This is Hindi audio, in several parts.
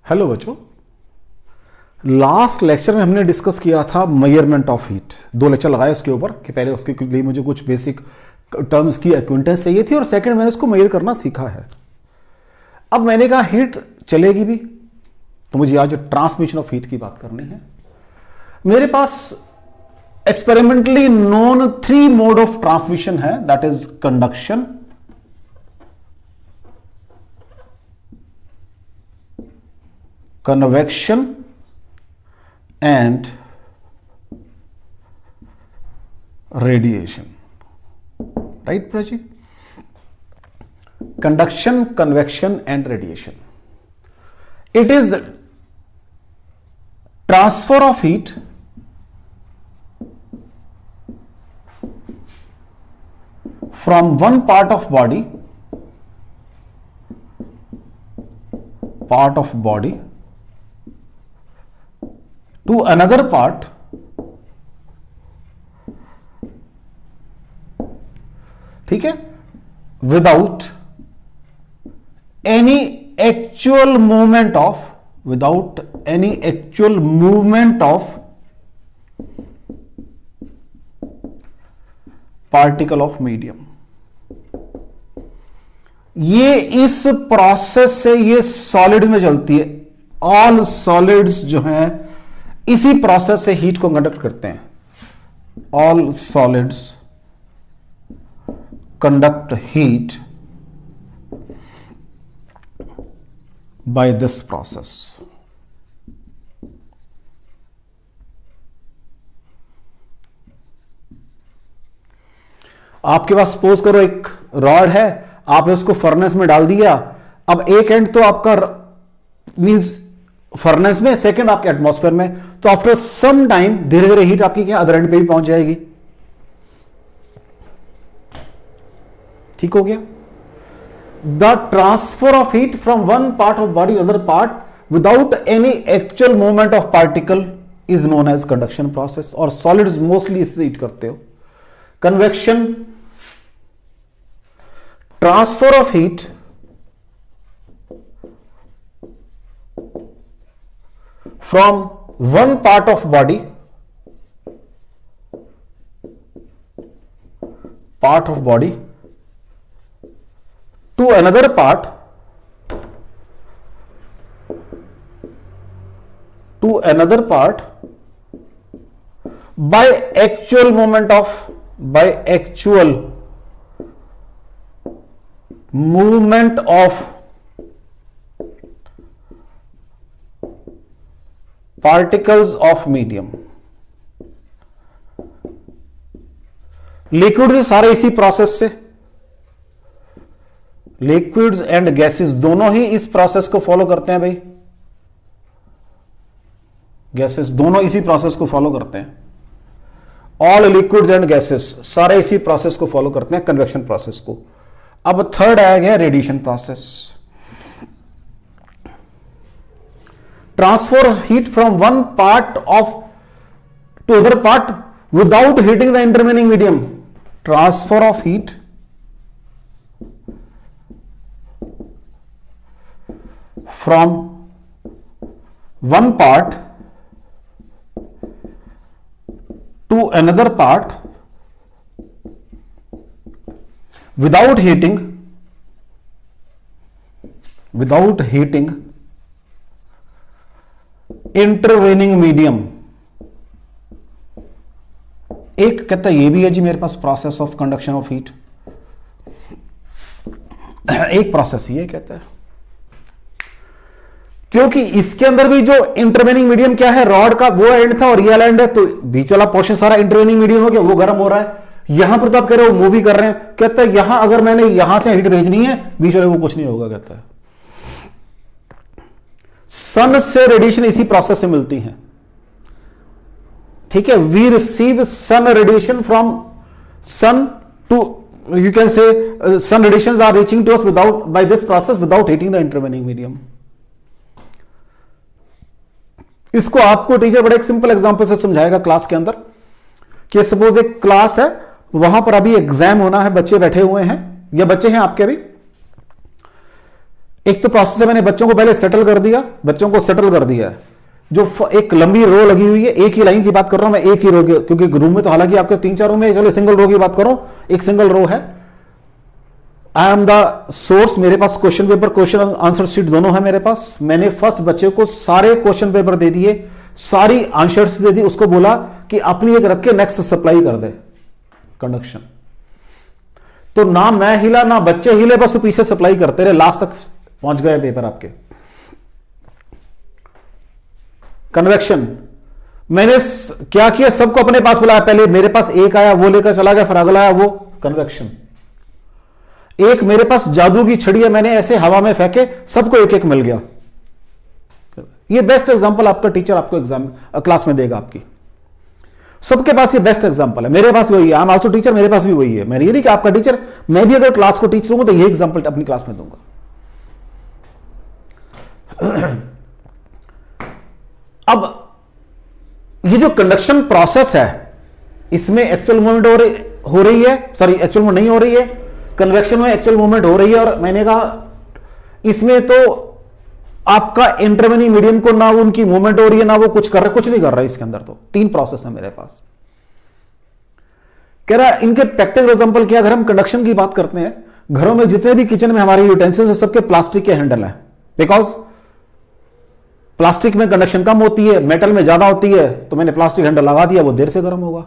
हेलो बच्चों, लास्ट लेक्चर में हमने डिस्कस किया था मेजरमेंट ऑफ हीट। 2 लेक्चर लगाए उसके ऊपर कि पहले उसके लिए मुझे कुछ बेसिक टर्म्स की एक्विंटेंस चाहिए थी और सेकंड मैंने उसको मेजर करना सीखा है। अब मैंने कहा हीट चलेगी भी, तो मुझे आज ट्रांसमिशन ऑफ हीट की बात करनी है। मेरे पास experimentally known 3 mode of transmission है, that is conduction, convection and radiation. Right, Prachi? Conduction, convection and radiation. It is transfer of heat from one part of body to another part ठीक है, without any actual movement of particle of medium। ये इस प्रोसेस से ये सॉलिड में चलती है। ऑल सॉलिड्स जो हैं इसी प्रोसेस से हीट को कंडक्ट करते हैं। All solids conduct heat bye this process. आपके पास सपोज करो एक रॉड है, आपने उसको फर्नेस में डाल दिया। अब एक एंड तो आपका मींस फर्नेस में, सेकंड आपके एटमॉस्फेयर में, तो आफ्टर सम टाइम धीरे धीरे हीट आपकी क्या अदर एंड पे भी पहुंच जाएगी। ठीक हो गया। The transfer of heat from one part of body other part without any actual movement of particle is known as conduction process. और सॉलिड्स मोस्टली इससे हीट करते हो। Convection, transfer of heat from one part of body to another part by actual movement of particles of medium. Liquid सारे इसी प्रोसेस से, लिक्विड्स एंड गैसेस दोनों ही इस प्रोसेस को फॉलो करते हैं भाई। गैसेस दोनों इसी प्रोसेस को फॉलो करते हैं। ऑल लिक्विड्स एंड गैसेस सारे इसी प्रोसेस को फॉलो करते हैं, कन्वेक्शन प्रोसेस को। अब थर्ड आ गया radiation process. Transfer heat from one part to other part without heating the intervening medium। Transfer of heat from one part to another part without heating intervening medium. एक कहता है ये भी है जी मेरे पास process of conduction of heat. एक प्रोसेस ये कहता है क्योंकि इसके अंदर भी जो इंटरवेनिंग मीडियम क्या है, रॉड का वो एंड था और ये एंड है, तो बीच वाला पोर्शन सारा इंटरवेनिंग मीडियम हो गया, वो गर्म हो रहा है। यहां पर तो आप कह रहे हो मूवी कर रहे हैं, कहता है यहां अगर मैंने यहां से हीट भेजनी है बीच वाले को कुछ नहीं होगा। कहता है सन से रेडिएशन इसी प्रोसेस से मिलती है। ठीक है, we receive sun radiation from sun to, you can say sun radiations are reaching to us without by this process without heating the intervening medium. इसको आपको टीचर बड़े एक सिंपल एग्जांपल से समझाएगा क्लास के अंदर कि सपोज एक क्लास है, वहां पर अभी एग्जाम होना है, बच्चे बैठे हुए हैं या बच्चे हैं आपके अभी, एक तो प्रोसेस है, मैंने बच्चों को पहले सेटल कर दिया, बच्चों को सेटल कर दिया है। जो एक लंबी रो लगी हुई है, एक ही लाइन की बात कर रहा हूं मैं, एक ही रो की, क्योंकि रूम में तो हालांकि आपके 3-4 रूम है, चलो सिंगल रो की बात करो, एक सिंगल रो है। आई एम द सोर्स, मेरे पास question paper, question answer sheet दोनों है मेरे पास। मैंने फर्स्ट बच्चे को सारे क्वेश्चन पेपर दे दिए, सारी आंसर्स दे दी, उसको बोला कि अपनी एक रख के नेक्स्ट सप्लाई कर दे कंडक्शन। तो ना मैं हिला ना बच्चे हिले, बस पीछे सप्लाई करते रहे, लास्ट तक पहुंच गए पेपर आपके। कन्वेक्शन मैंने क्या किया, सबको अपने पास बुलाया, पहले मेरे पास एक आया, वो लेकर चला गया, फिर अगला आया, वो कन्वेक्शन। एक मेरे पास जादू की छड़ी है, मैंने ऐसे हवा में फेंके, सबको एक एक मिल गया। ये बेस्ट एग्जांपल आपका टीचर आपको एग्जाम क्लास में देगा आपकी, सबके पास ये बेस्ट एग्जांपल है। मेरे पास भी वही है, आई एम आल्सो टीचर, मेरे पास भी वही है। मैं ये नहीं कि आपका टीचर, मैं भी अगर क्लास को टीच लूंगा तो ये एग्जांपल अपनी क्लास में दूंगा। अब ये जो कंडक्शन प्रोसेस है, इसमें एक्चुअल मूवमेंट हो रही है, सॉरी एक्चुअल मूवमेंट नहीं हो रही है, कन्वेक्शन में एक्चुअल मूवमेंट हो रही है। और मैंने कहा इसमें तो आपका इंटरवेनिंग मीडियम को ना उनकी मूवमेंट हो रही है, ना वो कुछ कर रहे, कुछ नहीं कर रहा है इसके अंदर। तो 3 प्रोसेस है मेरे पास। कह रहा है इनके प्रैक्टिकल एग्जांपल क्या, अगर हम कंडक्शन की बात करते हैं, घरों में जितने भी किचन में हमारे यूटेंसिल्स है, सबके प्लास्टिक के हैंडल है, बिकॉज प्लास्टिक में कंडक्शन कम होती है, मेटल में ज्यादा होती है, तो मैंने प्लास्टिक हैंडल लगा दिया, वो देर से गर्म होगा।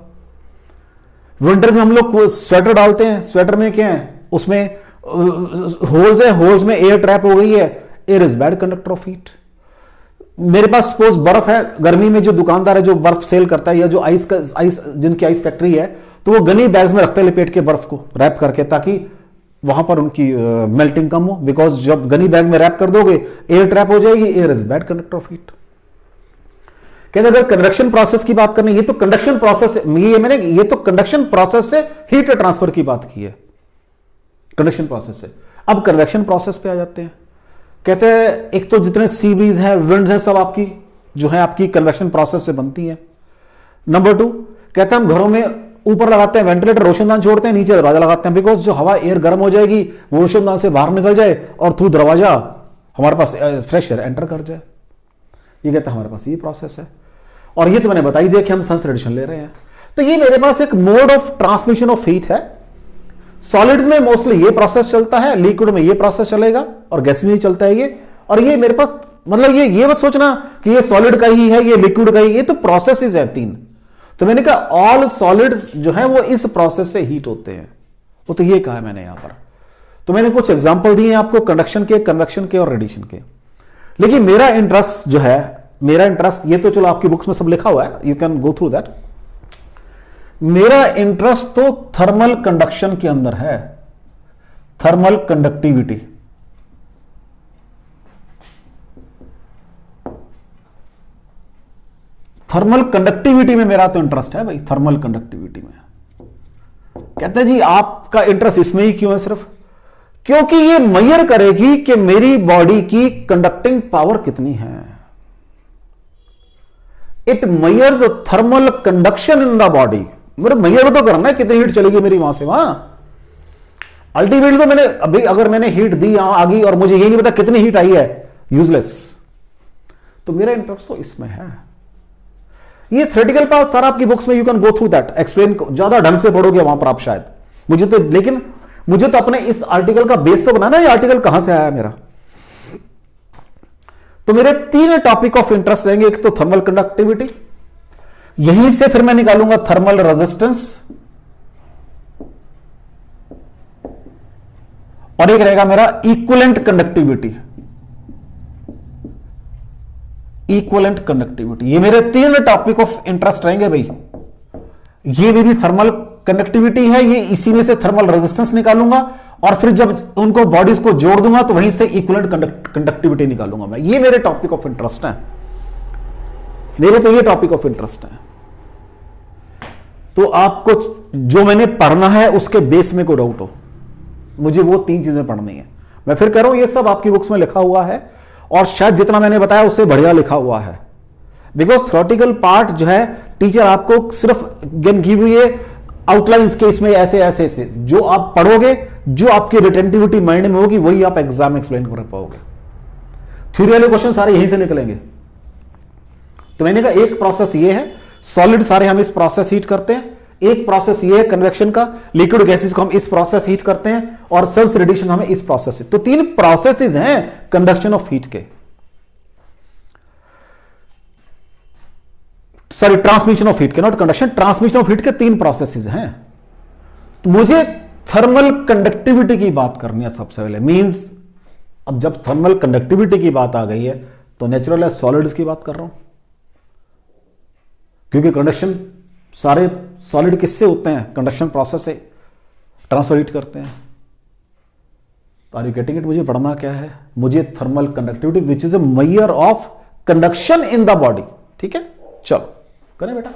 विंटर्स में हम लोग स्वेटर डालते हैं, स्वेटर में क्या है, उसमें होल्स है, होल्स में एयर ट्रैप हो गई है, air is bad conductor of heat. मेरे पास सपोज बर्फ है, गर्मी में जो दुकानदार है जो बर्फ सेल करता है, या जो आइस जिनकी आइस फैक्ट्री है, तो वो गनी बैग्स में रखते हैं लिपेट के बर्फ को रैप करके, ताकि वहां पर उनकी मेल्टिंग कम हो। बिकॉज जब गनी बैग में रैप कर दोगे, एयर ट्रैप हो जाएगी, air is bad conductor of heat. कहते अगर कन्वेक्शन प्रोसेस की बात करनी, ये तो कंडक्शन प्रोसेस, ये तो कंडक्शन प्रोसेस से हीट ट्रांसफर की बात की है, कंडक्शन प्रोसेस से। अब कन्वेक्शन प्रोसेस पे आ जाते हैं। कहते हैं एक तो जितने सी ब्रीज हैं, विंड्स हैं, सब आपकी जो है आपकी कन्वेक्शन प्रोसेस से बनती है। नंबर 2 कहते हैं हम घरों में ऊपर लगाते हैं वेंटिलेटर, रोशनदान छोड़ते हैं, नीचे दरवाजा लगाते हैं, बिकॉज जो हवा एयर गर्म हो जाएगी वो रोशनदान से बाहर निकल जाए और थ्रू दरवाजा हमारे पास फ्रेश एयर एंटर कर जाए। ये कहते हैं हमारे पास ये प्रोसेस है। और ये तो मैंने बताई दिया कि हम सन्स रेडिएशन ले रहे हैं। तो ये मेरे पास एक mode of transmission of heat है। सॉलिड्स में मोस्टली ये प्रोसेस चलता है, लिक्विड में ये प्रोसेस चलेगा, और गैस में ही चलता है ये। और ये मेरे पास मतलब ये मत सोचना कि ये सॉलिड का ही है, ये लिक्विड का ही, ये तो प्रोसेसेस है 3। तो मैंने कहा ऑल सॉलिड्स जो है वो इस प्रोसेस से हीट होते हैं, वो तो ये कहा है मैंने यहां पर। तो मैंने कुछ एग्जांपल दिए आपको कंडक्शन के, कन्वेक्शन के और रेडिएशन के। लेकिन मेरा इंटरेस्ट जो है, मेरा इंटरेस्ट ये तो चलो आपकी बुक्स में सब लिखा हुआ है, you can go through that. मेरा इंटरेस्ट तो थर्मल कंडक्शन के अंदर है, थर्मल कंडक्टिविटी। थर्मल कंडक्टिविटी में मेरा तो इंटरेस्ट है भाई, थर्मल कंडक्टिविटी में। कहते हैं जी आपका इंटरेस्ट इसमें ही क्यों है सिर्फ? क्योंकि ये मेजर करेगी कि मेरी बॉडी की कंडक्टिंग पावर कितनी है। It measures thermal conduction in the body. मेरे मेजर तो करना है कितनी हीट चलेगी मेरी वहां से वहां। अल्टीमेटली तो मैंने अभी अगर मैंने हीट दी यहां आ गई और मुझे ये नहीं पता कितनी हीट आई है, यूजलेस। तो मेरा इंटरेस्ट तो इसमें है। ये थ्योरेटिकल पार्ट सारा आपकी बुक्स में, you can go through that, explain ज्यादा ढंग से पढ़ोगे वहां पर आप शायद। लेकिन मुझे तो अपने इस आर्टिकल का बेस तो बनाना है, ये आर्टिकल कहां से आया मेरा। तो मेरे 3 टॉपिक ऑफ इंटरेस्ट रहेंगे। एक तो थर्मल कंडक्टिविटी, यहीं से फिर मैं निकालूंगा थर्मल रेजिस्टेंस, और एक रहेगा मेरा इक्विवेलेंट कंडक्टिविटी। इक्विवेलेंट कंडक्टिविटी, ये मेरे 3 टॉपिक ऑफ इंटरेस्ट रहेंगे भाई। ये मेरी थर्मल कंडक्टिविटी है, ये इसी में से थर्मल रेजिस्टेंस निकालूंगा, और फिर जब उनको बॉडीज को जोड़ दूंगा तो वहीं से इक्विवेलेंट कंडक्टिविटी निकालूंगा मैं। ये मेरे टॉपिक ऑफ इंटरेस्ट है, मेरे तो ये टॉपिक ऑफ इंटरेस्ट है। तो आपको जो मैंने पढ़ना है उसके बेस में कोई डाउट हो, मुझे वो 3 चीजें पढ़नी है। मैं फिर कह रहा हूं ये सब आपकी बुक्स में लिखा हुआ है, और शायद जितना मैंने बताया उससे बढ़िया लिखा हुआ है। बिकॉज थ्योरेटिकल पार्ट जो है टीचर आपको सिर्फ गिव हुई है आउटलाइंस के, इसमें ऐसे ऐसे जो आप पढ़ोगे, जो आपकी रिटेंटिविटी माइंड में होगी, वही आप एग्जाम एक्सप्लेन कर पाओगे। थ्योरी वाले क्वेश्चन सारे यहीं से निकलेंगे। तो मैंने कहा एक प्रोसेस ये है, सॉलिड सारे हम इस प्रोसेस हीट करते हैं, एक प्रोसेस ये है कन्वेक्शन का, लिक्विड गैसेस को हम इस प्रोसेस हीट करते हैं, और सेल्फ रिडक्शन हमें इस प्रोसेस से। तो तीन प्रोसेसेस हैं कंडक्शन ऑफ हीट के, सॉरी ट्रांसमिशन ऑफ हीट के, not conduction, transmission of heat के तीन प्रोसेसेस हैं। तो मुझे थर्मल कंडक्टिविटी की बात करनी है सबसे पहले। मींस अब जब थर्मल कंडक्टिविटी की बात आ गई है तो नेचुरल है सॉलिड्स की बात कर रहा हूं, क्योंकि कंडक्शन सारे सॉलिड किससे होते हैं, कंडक्शन प्रोसेस से ट्रांसफर हीट करते हैं। Are you getting it? मुझे पढ़ना क्या है, मुझे thermal conductivity which is a measure of conduction in the body. ठीक है, चलो करें बेटा।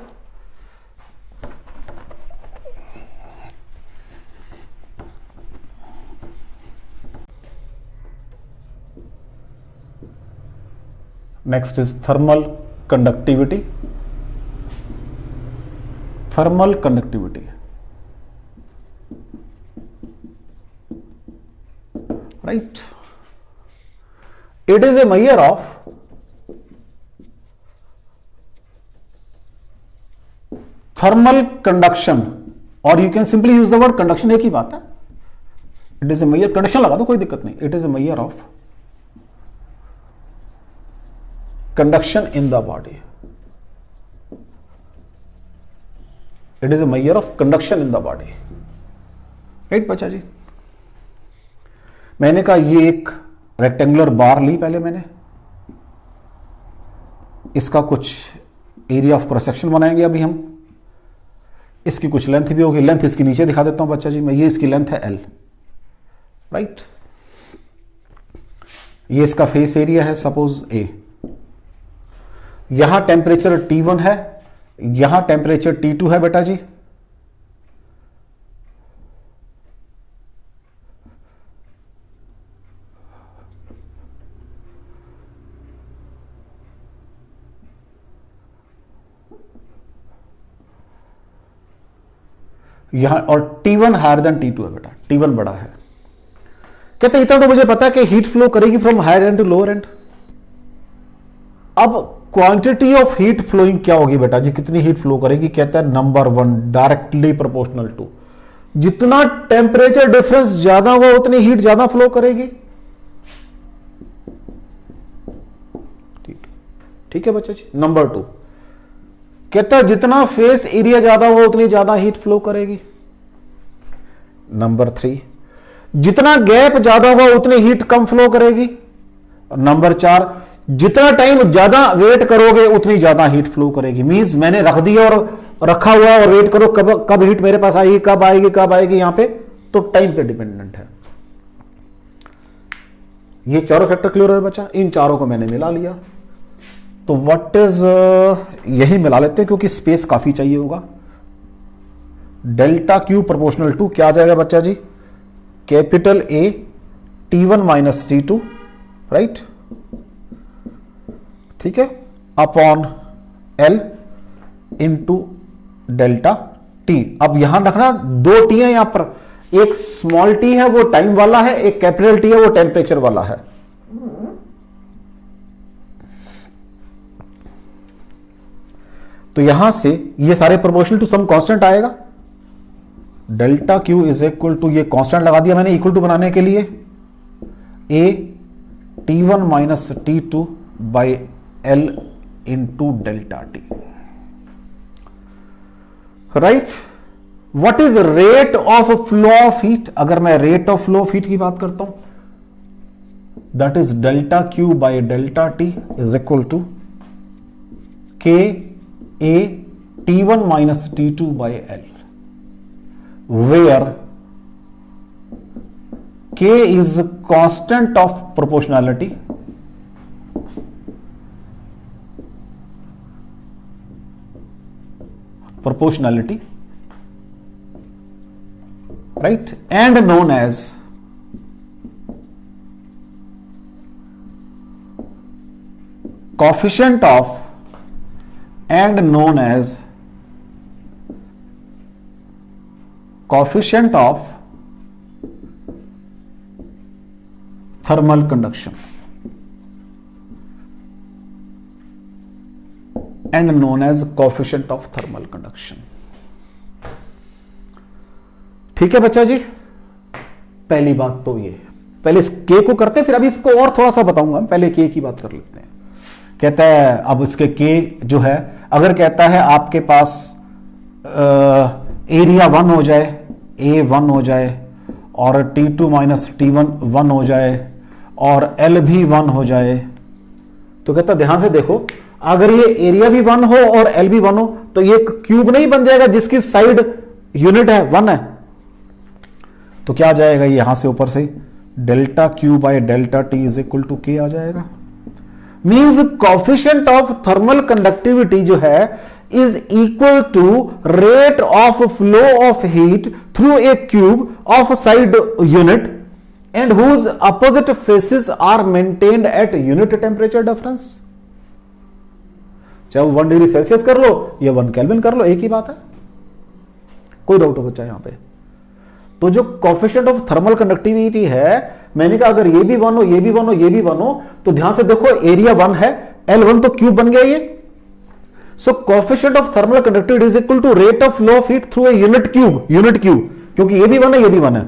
Next is thermal conductivity. Thermal conductivity, right, it is a measure of thermal conduction, और you can simply use the word conduction, एक ही बात है। It is a measure, conduction लगा दो कोई दिक्कत नहीं, it is a measure of conduction in the body. It is a measure of conduction in the body, right बच्चा जी। मैंने कहा ये एक रेक्टेंगुलर बार ली पहले मैंने, इसका कुछ एरिया ऑफ क्रॉस सेक्शन बनाएंगे अभी हम, इसकी कुछ लेंथ भी होगी, लेंथ इसकी नीचे दिखा देता हूं बच्चा जी मैं, ये इसकी लेंथ है L, राइट। ये इसका फेस एरिया है सपोज A, यहां टेम्परेचर T1 है, यहां टेम्परेचर T2 है बेटा जी। यहां और T1 हायर देन T2 है बेटा, T1 बड़ा है। कहते इतना तो मुझे पता है कि हीट फ्लो करेगी from higher end to lower end. अब क्वांटिटी ऑफ हीट फ्लोइंग क्या होगी बेटा जी, कितनी हीट फ्लो करेगी? कहता है नंबर 1 डायरेक्टली प्रोपोर्शनल टू, जितना टेम्परेचर डिफरेंस ज्यादा होगा उतनी हीट ज्यादा फ्लो करेगी। ठीक है बच्चा जी। नंबर 2 कहता है जितना फेस एरिया ज्यादा होगा उतनी ज्यादा हीट फ्लो करेगी। नंबर 3 जितना गैप ज्यादा होगा उतनी हीट कम फ्लो करेगी। नंबर 4 जितना टाइम ज्यादा वेट करोगे उतनी ज्यादा हीट फ्लो करेगी। मींस मैंने रख दिया और रखा हुआ और वेट करो कब हीट मेरे पास आएगी, कब आएगी यहां पे, तो टाइम पे डिपेंडेंट है। ये चारों फैक्टर क्लियर है बच्चा, इन चारों को मैंने मिला लिया। तो व्हाट इज, यही मिला लेते हैं क्योंकि स्पेस काफी चाहिए होगा। डेल्टा क्यू प्रोपोर्शनल टू क्या आ जाएगा बच्चा जी, capital A T1 minus T2, right, ठीक है, upon L into delta T। अब यहां रखना 2 T है यहां पर, एक स्मॉल t है वो टाइम वाला है, एक कैपिटल T है वो टेम्परेचर वाला है। तो यहां से ये सारे प्रोपोर्शनल टू सम कांस्टेंट आएगा। Delta Q is equal to, ये कांस्टेंट लगा दिया मैंने इक्वल टू बनाने के लिए, A T1 minus T2 by L into delta T, right. What is rate of flow of heat? अगर मैं rate of flow of heat की बात करता हूं, that is delta Q by delta T is equal to K A T1 minus T2 by L, where K is constant of proportionality, right, and known as coefficient of, and known as coefficient of thermal conduction, and known as coefficient of thermal conduction. ठीक है बच्चा जी, पहली बात तो ये, पहले इस के को करते हैं, फिर अभी इसको और थोड़ा सा बताऊंगा। पहले के की बात कर लेते हैं। कहता है अब इसके के जो है, अगर कहता है आपके पास एरिया 1 हो जाए, ए 1 हो जाए, और T2 माइनस T1 1 हो जाए, और L भी 1 हो जाए, तो कहता ध्यान से देखो, अगर ये एरिया भी 1 हो और L भी 1 हो तो ये क्यूब नहीं बन जाएगा जिसकी साइड यूनिट है 1 है। तो क्या आ जाएगा, यहां से ऊपर से delta Q by delta T is equal to K आ जाएगा। Means coefficient of thermal conductivity जो है is equal to rate of flow of heat through a cube of side unit and whose opposite faces are maintained at unit temperature difference. चाहे वो 1 डिग्री सेल्सियस कर लो या 1 केल्विन कर लो, एक ही बात है। कोई डाउट हो बच्चा यहां पे? तो जो कोएफिशिएंट ऑफ थर्मल कंडक्टिविटी है, मैंने कहा अगर ये भी 1 हो, ये भी 1 हो, ये भी 1 हो, तो ध्यान से देखो एरिया 1 है, L1 तो क्यूब बन गया ये। So coefficient of thermal conductivity is equal to rate of flow of heat through a unit cube, क्योंकि ये भी 1 है, ये भी 1 है,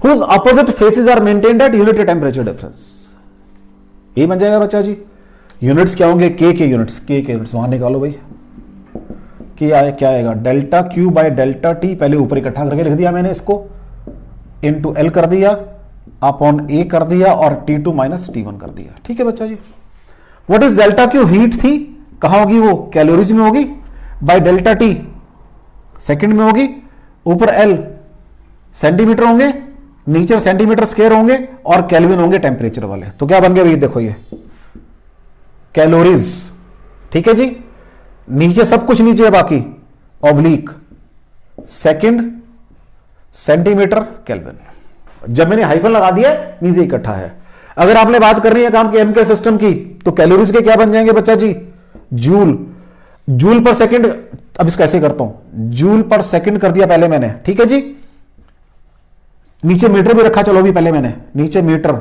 whose opposite faces are maintained at unit temperature difference। ये बन जाएगा बच्चा जी। यूनिट्स क्या होंगे, के यूनिट्स वहां निकालो भाई। क्या आएगा, delta Q by delta T, पहले ऊपर इकट्ठा करके लिख दिया मैंने इसको, इनटू एल कर दिया, अपॉन ए कर दिया, और T2 माइनस T1 कर दिया। ठीक है बच्चा जी। What is delta Q, heat थी, कहां होगी वो, कैलोरीज में होगी, बाय डेल्टा टी सेकंड में होगी, ऊपर एल सेंटीमीटर होंगे, नीचे सेंटीमीटर स्क्वायर होंगे, और केल्विन होंगे टेम्परेचर वाले। तो क्या बन गया भाई, देखो ये कैलोरीज। ठीक है जी, नीचे सब कुछ नीचे है, बाकी ऑब्लिक सेकंड सेंटीमीटर केल्विन। जब मैंने हाइफन लगा दिया मीन्स इकट्ठा है। अगर आपने बात करनी है काम के एम के सिस्टम की, तो कैलोरीज के क्या बन जाएंगे बच्चा जी, जूल पर सेकंड। अब इसको ऐसे करता हूं, जूल पर सेकंड कर दिया पहले मैंने, ठीक है जी। नीचे मीटर भी रखा, चलो भी पहले मैंने नीचे मीटर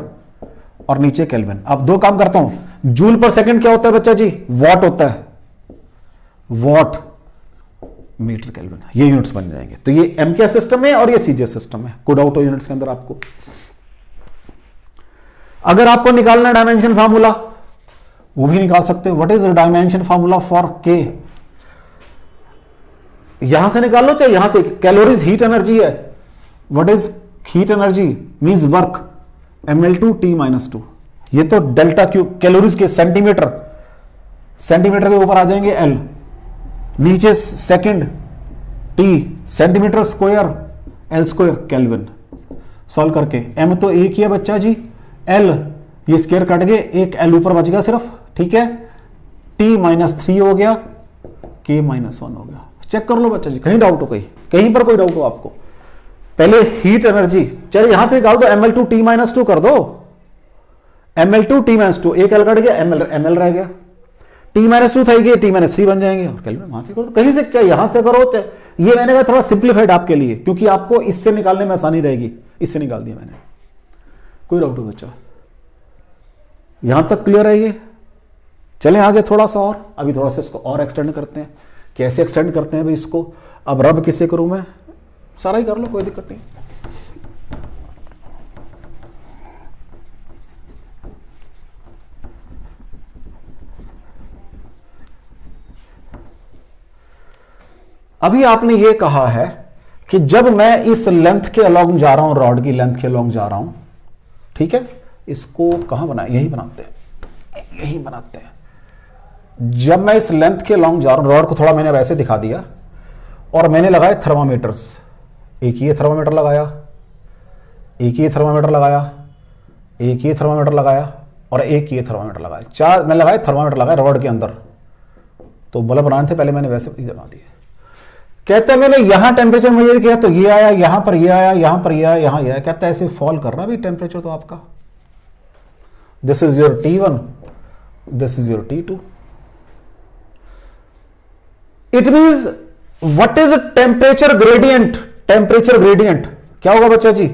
और नीचे केल्विन। अब दो काम करता हूं, जूल पर सेकंड क्या होता है बच्चा जी, वॉट होता है, वॉट मीटर केल्विन, ये यूनिट्स बन जाएंगे। तो ये एम के सिस्टम है और ये सीजीएस सिस्टम है। कोड आउट हो यूनिट्स के अंदर आपको। अगर आपको निकालना डायमेंशन फार्मूला, वो भी निकाल सकते हो। What is dimension formula for के, यहां से निकाल लो चाहे यहां से। कैलोरीज हीट एनर्जी है, what is heat energy means work, mL2T-2। ये तो डेल्टा क्यू, कैलोरीज के सेंटीमीटर के ऊपर आ जाएंगे एल, नीचे second T, centimetre square L square kelvin. Solve करके एम तो एक ही है बच्चा जी, एल ये स्क्वायर कट गए, एक एल ऊपर बच गया सिर्फ। ठीक है, T-3 हो गया, K-1 हो गया। चेक कर लो बच्चा जी, कहीं डाउट हो, कहीं पर कोई डाउट हो आपको। पहले हीट एनर्जी, चलिए यहां से निकाल दो, mL2T-2 कर दो, mL2T-2, एक एल कट गया, ml रह गया, T-2 था, T-3 बन जाएंगे, और केल्विन वहां से करो, कहीं से चाहे यहां से करो। ये मैंने कहा थोड़ा सिंप्लीफाइड आपके लिए, क्योंकि आपको इससे निकालने में आसानी रहेगी, इससे निकाल दिया मैंने। कोई डाउट हो बच्चा, यहां तक क्लियर है ये? चलें आगे थोड़ा सा और, अभी थोड़ा सा इसको और एक्सटेंड करते हैं। कैसे एक्सटेंड करते हैं भाई इसको, अब रब किसे करूं मैं, सारा ही कर लो, कोई दिक्कत नहीं। अभी आपने ये कहा है कि जब मैं इस लेंथ के अलोंग जा रहा हूं, रॉड की लेंथ के अलोंग जा रहा हूं, ठीक है, इसको कहां बनाए, यही बनाते हैं। जब मैं इस लेंथ के अलोंग जा रहा हूं, रॉड को थोड़ा मैंने वैसे दिखा दिया, और मैंने लगाए थर्मामीटर्स, एक ये थर्मामीटर लगाया, एक ये थर्मामीटर लगाया, एक ये थर्मामीटर लगाया, और एक ये थर्मामीटर लगाया। 4 मैंने लगाए थर्मामीटर लगाए रॉड के अंदर। तो बल्ब बनाने थे पहले, मैंने वैसे बना दिए। कहते हैं मैंने यहां टेम्परेचर मेजर किया तो ये आया, यहां पर ये आया, यहां पर ये आया, यहां ये आया। कहता है ऐसे फॉल कर रहा भी टेम्परेचर तो आपका। This is your T1, this is your T2। It means what is temperature gradient, temperature gradient क्या होगा बच्चा जी?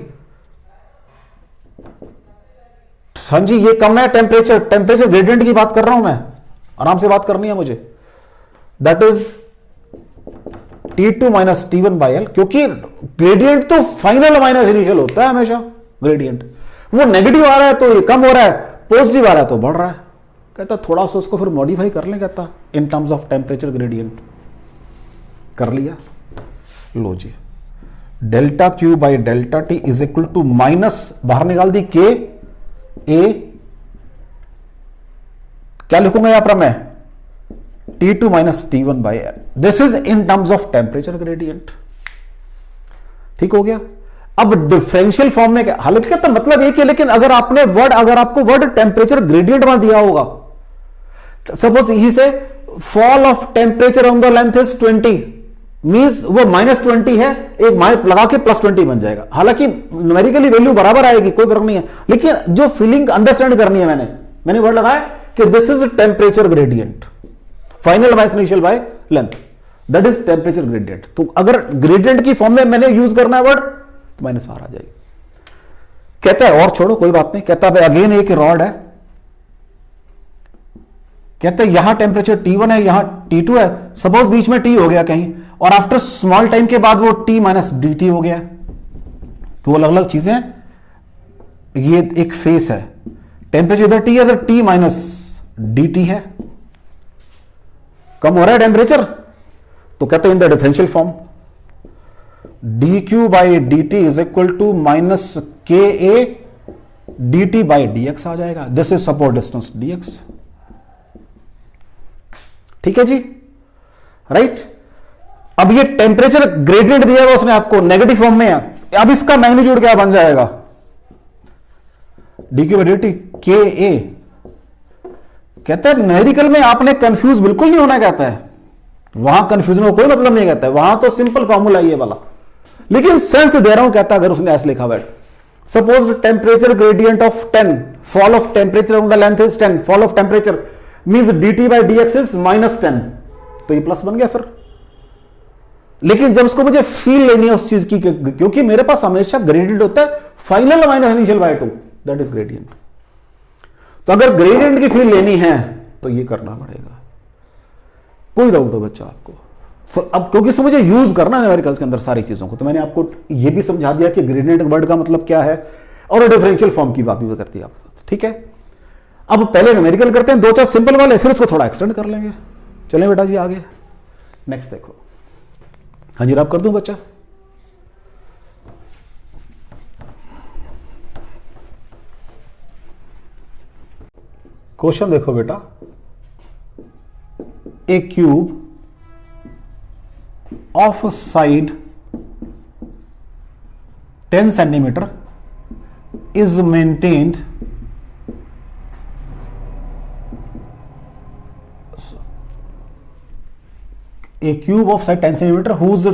हाँ जी, ये कम है टेम्परेचर ग्रेडियंट की बात कर रहा हूं मैं, आराम से बात करनी है मुझे। That is T2 minus T1 by L, क्योंकि ग्रेडियंट तो फाइनल माइनस इनिशियल होता है हमेशा। ग्रेडियंट वो नेगेटिव आ रहा है तो ये कम हो रहा है, पॉजिटिव आ रहा है तो बढ़ रहा है। कहता थोड़ा सा उसको फिर मॉडिफाई कर लें, कहता in terms of temperature gradient. कर लिया, लो जी, delta Q by delta T is equal to minus, बाहर निकाल दी के ए, क्या लिखूंगा यहां पर मैं, T2 minus T1 by L. This is in terms of temperature gradient. ठीक हो गया। अब डिफरेंशियल फॉर्म में क्या, हालांकि कहता मतलब एक है, लेकिन अगर आपने वर्ड, अगर आपको वर्ड टेम्परेचर ग्रेडियंट वहां दिया होगा, सपोज ही से fall of temperature on the length is 20, means वो -20 है, एक माइनस लगा के +20 बन जाएगा। हालांकि न्यूमेरिकली वैल्यू बराबर आएगी, कोई फर्क नहीं है, लेकिन जो फीलिंग अंडरस्टैंड करनी है, मैंने वर्ड लगाया कि this is temperature gradient, final minus initial by length, that is temperature gradient. तो अगर ग्रेडियंट की फॉर्म में मैंने यूज करना है वर्ड तो माइनस बाहर आ जाएगी। कहता है और छोड़ो कोई बात नहीं, कहता है अगेन एक रॉड है, कहते हैं यहां टेम्परेचर T1 है, यहां T2 है, सपोज बीच में T हो गया कहीं, और आफ्टर स्मॉल टाइम के बाद वो T माइनस dt हो गया, तो वो अलग अलग चीजें, ये एक फेस है, टेम्परेचर इधर T है, इधर T माइनस dt है, कम हो रहा है टेम्परेचर, तो कहते हैं in the differential form dq by dt is equal to minus K A dt by dx आ जाएगा। This is support distance dx। ठीक है जी, राइट। अब ये टेम्परेचर ग्रेडियंट दिया हुआ उसने आपको नेगेटिव फॉर्म में है, अब इसका मैग्नीट्यूड क्या बन जाएगा, dq बाई dt के ए। कहता है न्यूमेरिकल में आपने कंफ्यूज बिल्कुल नहीं होना, कहता है वहां कंफ्यूजन का कोई मतलब नहीं, कहता है वहां तो सिंपल फॉर्मूला ये वाला, लेकिन सेंस दे रहा हूं। कहता है अगर उसने ऐसे लिखा हुआ है, suppose temperature gradient of 10, fall of temperature on the length is 10, fall of temperature means dt by dx is -10, तो ये प्लस बन गया फिर। लेकिन जब उसको मुझे फील लेनी है उस चीज की, क्योंकि मेरे पास हमेशा ग्रेडियंट होता है final minus initial by 2, that is gradient. तो अगर ग्रेडियंट की फील लेनी है तो ये करना पड़ेगा, कोई डाउट हो बच्चा आपको। अब क्योंकि इसमें मुझे यूज करना है न्यूमेरिकल्स के अंदर सारी चीजों को, तो मैंने आपको ये भी समझा दिया कि ग्रेडियंट वर्ड का मतलब क्या है, और डिफरेंशियल फॉर्म की बात भी करती है आपके साथ। ठीक है, अब पहले न्यूमेरिकल करते हैं 2-4 सिंपल वाले, फिर उसको थोड़ा एक्सटेंड कर लेंगे। चलें बेटा जी आगे, नेक्स्ट देखो। हाँ जी, रब कर दूं बच्चा। क्वेश्चन देखो बेटा, a cube of side 10 centimetre is maintained a cube of side 10 centimeter whose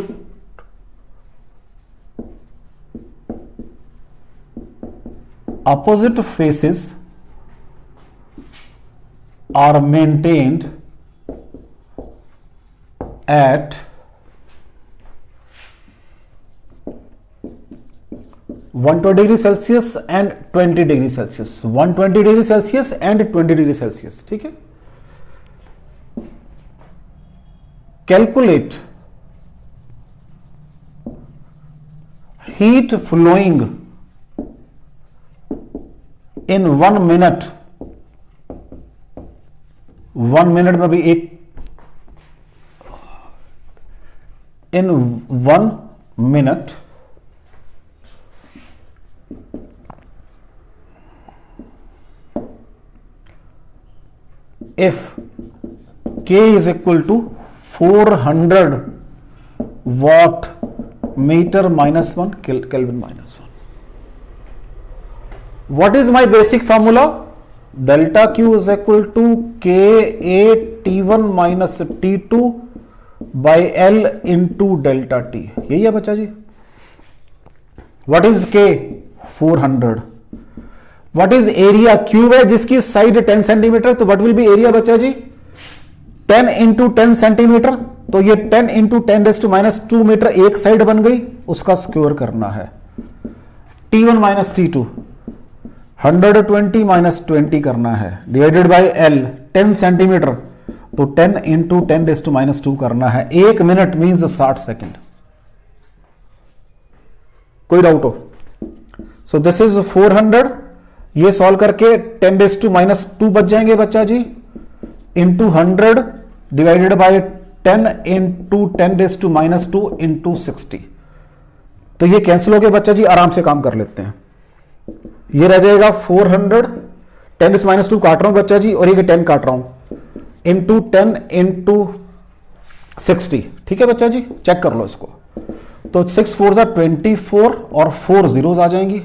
opposite faces are maintained at 120 degree Celsius and 20 degree Celsius, 120 degree Celsius and 20 degree Celsius। ठीक है, calculate heat flowing in 1 minute, 1 minute में भी एक, in 1 minute if K is equal to 400 watt meter -1 Kelvin -1. What is my basic formula? Delta Q is equal to Ka T1 minus T2 by L into delta T। यही है बच्चा जी। What is K? 400। What is area? Cube है जिसकी साइड 10 सेंटीमीटर, तो what will be area बच्चा जी? 10 इंटू 10 सेंटीमीटर, तो ये 10 इंटू 10⁻² मीटर एक साइड बन गई, उसका स्क्वायर करना है। T1 माइनस T2 120 माइनस 20 करना है, डिवाइडेड बाय L 10 सेंटीमीटर, तो 10 इंटू 10⁻² करना है। 1 मिनट मीन्स 60 सेकेंड। कोई डाउट हो? सो दिस इज 400, ये सॉल्व करके 10⁻² बच जाएंगे बच्चा जी, into 100 divided by 10 into 10⁻² into 60। तो ये कैंसिल हो गया बच्चा जी, आराम से काम कर लेते हैं। ये रह जाएगा 400, 10⁻² काट रहा हूं बच्चा जी, और ये 10 काट रहा हूं, इंटू 10 इंटू 60। ठीक है बच्चा जी, चेक कर लो इसको। तो 6 4 24 और 4 zeros आ जाएंगी।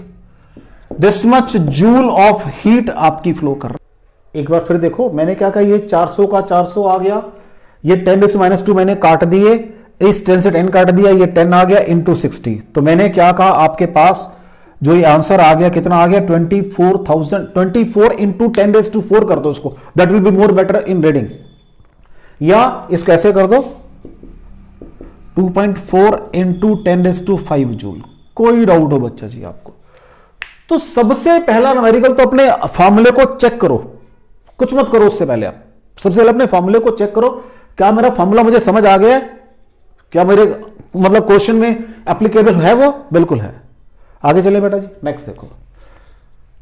This much joule of heat आपकी फ्लो कर रहा है। एक बार फिर देखो, मैंने क्या कहा, ये 400 का 400 आ गया, ये 10⁻² मैंने काट दिए, इस 10 से 10 काट दिया, ये 10 आ गया इंटू 60। तो मैंने क्या कहा, आपके पास जो ये आंसर आ गया कितना आ गया, 24,000। 24 इंटू 10⁻⁴ कर दो इसको, that will be more better in reading. या इसको ऐसे कर दो, 2.4 इंटू 10⁵ जूल। कोई डाउट हो बच्चा जी आपको? तो सबसे पहला न्यूमेरिकल तो अपने फॉर्मूले को चेक करो, कुछ मत करो उससे पहले। आप सबसे पहले अपने फॉर्मूले को चेक करो, क्या मेरा फॉर्मूला मुझे समझ आ गया है, क्या मेरे मतलब क्वेश्चन में एप्लीकेबल है? वो बिल्कुल है। आगे चले बेटा जी, नेक्स्ट देखो,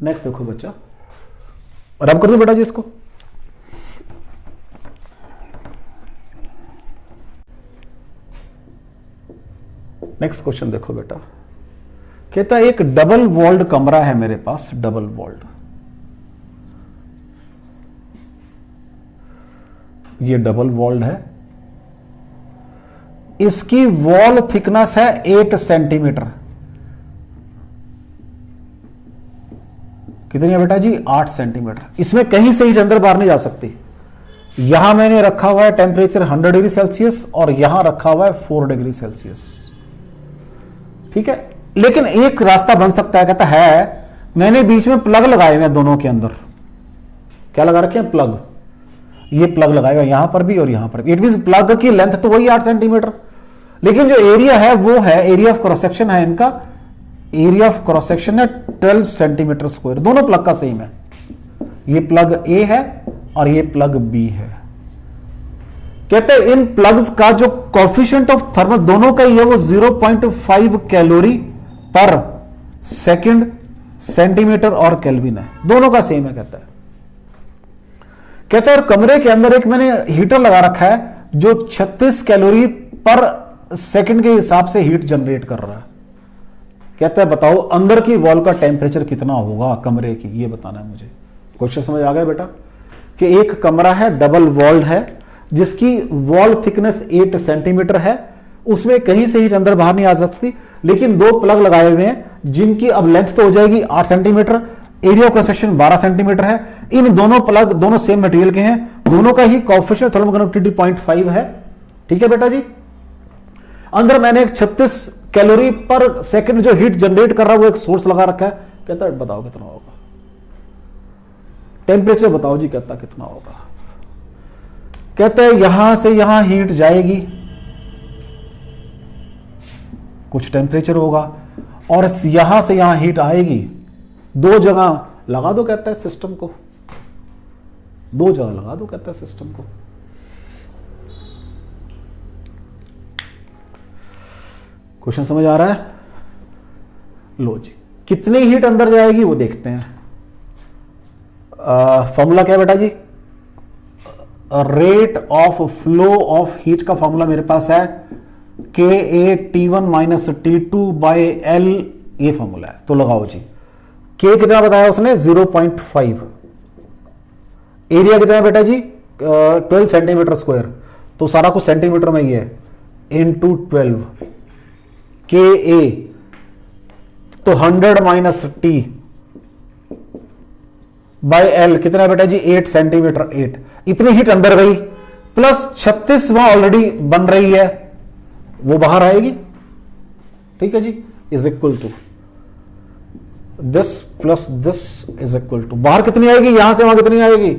नेक्स्ट देखो बच्चा, रब कर दो बेटा जी इसको। नेक्स्ट क्वेश्चन देखो बेटा, कहता है एक डबल वॉल्ड कमरा है मेरे पास, डबल वॉल्ड। ये डबल वॉल्ड है, इसकी वॉल थिकनेस है 8 सेंटीमीटर। कितनी है बेटा जी? 8 सेंटीमीटर। इसमें कहीं से ही अंदर बाहर नहीं जा सकती। यहां मैंने रखा हुआ है टेम्परेचर 100 डिग्री सेल्सियस और यहां रखा हुआ है 4 डिग्री सेल्सियस। ठीक है, लेकिन एक रास्ता बन सकता है, कहता है मैंने बीच में प्लग लगाए हुए हैं दोनों के अंदर। क्या लगा रखे हैं? प्लग। ये प्लग लगाए हुए यहां पर भी और यहां पर भी। इट मीन प्लग की लेंथ तो वही 8 सेंटीमीटर, लेकिन जो एरिया है वो है, एरिया ऑफ क्रॉस सेक्शन है इनका, एरिया ऑफ क्रॉस सेक्शन है 12 सेंटीमीटर स्क्वायर। दोनों प्लग का सेम है। ये प्लग ए है और ये प्लग बी है। कहते हैं इन प्लग्स का जो कोएफिशिएंट ऑफ थर्मल दोनों का ही है वो 0.5 कैलोरी पर सेकंड सेंटीमीटर और केल्विन है, दोनों का सेम है। कहता है कमरे के अंदर एक मैंने हीटर लगा रखा है जो 36 कैलोरी पर सेकंड के हिसाब से हीट जनरेट कर रहा है। कहता है बताओ अंदर की वॉल का टेम्परेचर कितना होगा कमरे की, ये बताना है मुझे। क्वेश्चन समझ आ गया बेटा? कि एक कमरा है, डबल वॉल्ड है, जिसकी वॉल थिकनेस 8 सेंटीमीटर है, उसमें कहीं से हीट अंदर बाहर नहीं आ सकती, लेकिन दो प्लग लगाए हुए हैं जिनकी अब लेंथ तो हो जाएगी 8 centimetre, area of construction 12 centimetre है। इन दोनों प्लग दोनों सेम मटेरियल के हैं, दोनों का ही कोएफिशिएंट थर्मल कंडक्टिविटी 0.5 है। ठीक है बेटा जी? अंदर मैंने एक 36 कैलोरी पर सेकंड जो हीट जनरेट कर रहा है वो एक सोर्स लगा रखा है। कहता है बताओ कितना होगा टेम्परेचर, बताओ जी कहता कितना होगा। कहता है यहां से यहां हीट जाएगी, कुछ टेम्परेचर होगा, और यहां से यहां हीट आएगी। दो जगह लगा दो कहता है सिस्टम को, दो जगह लगा दो कहता है सिस्टम को। क्वेश्चन समझ आ रहा है? लो जी, कितनी हीट अंदर जाएगी वो देखते हैं। फॉर्मूला क्या है बेटा जी? Rate of flow of heat का फॉर्मूला मेरे पास है KA T1 बाय L, ये फॉर्मूला है। तो लगाओ जी, K कितना बताया उसने? 0.5। एरिया कितना है बेटा जी? 12 सेंटीमीटर स्क्वायर, तो सारा कुछ सेंटीमीटर में ही है, इंटू 12 KA, तो 100 - T बाय L कितना है बेटा जी? 8 सेंटीमीटर। 8 इतनी हीट अंदर गई, प्लस 36 वहां ऑलरेडी बन रही है, वो बाहर आएगी। ठीक है जी? Is equal to this plus this is equal to, बाहर कितनी आएगी? यहां से वहां कितनी आएगी?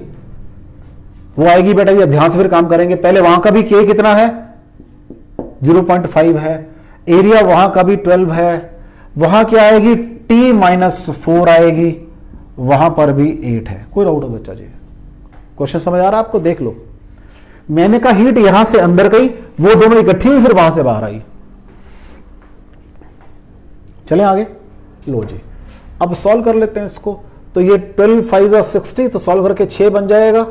वो आएगी बेटा जी, ध्यान से फिर काम करेंगे। पहले वहां का भी K कितना है? 0.5 है। एरिया वहां का भी 12 है। वहां क्या आएगी? T-4 आएगी। वहां पर भी 8 है। कोई डाउट हो बच्चा जी? क्वेश्चन समझ आ रहा है आपको? देख लो, मैंने कहा हीट यहां से अंदर गई, वो दोनों इकट्ठी हुई, फिर वहां से बाहर आई। चलें आगे, लो जी अब सॉल्व कर लेते हैं इसको। तो ये 12 5 60, तो सॉल्व करके 6 बन जाएगा।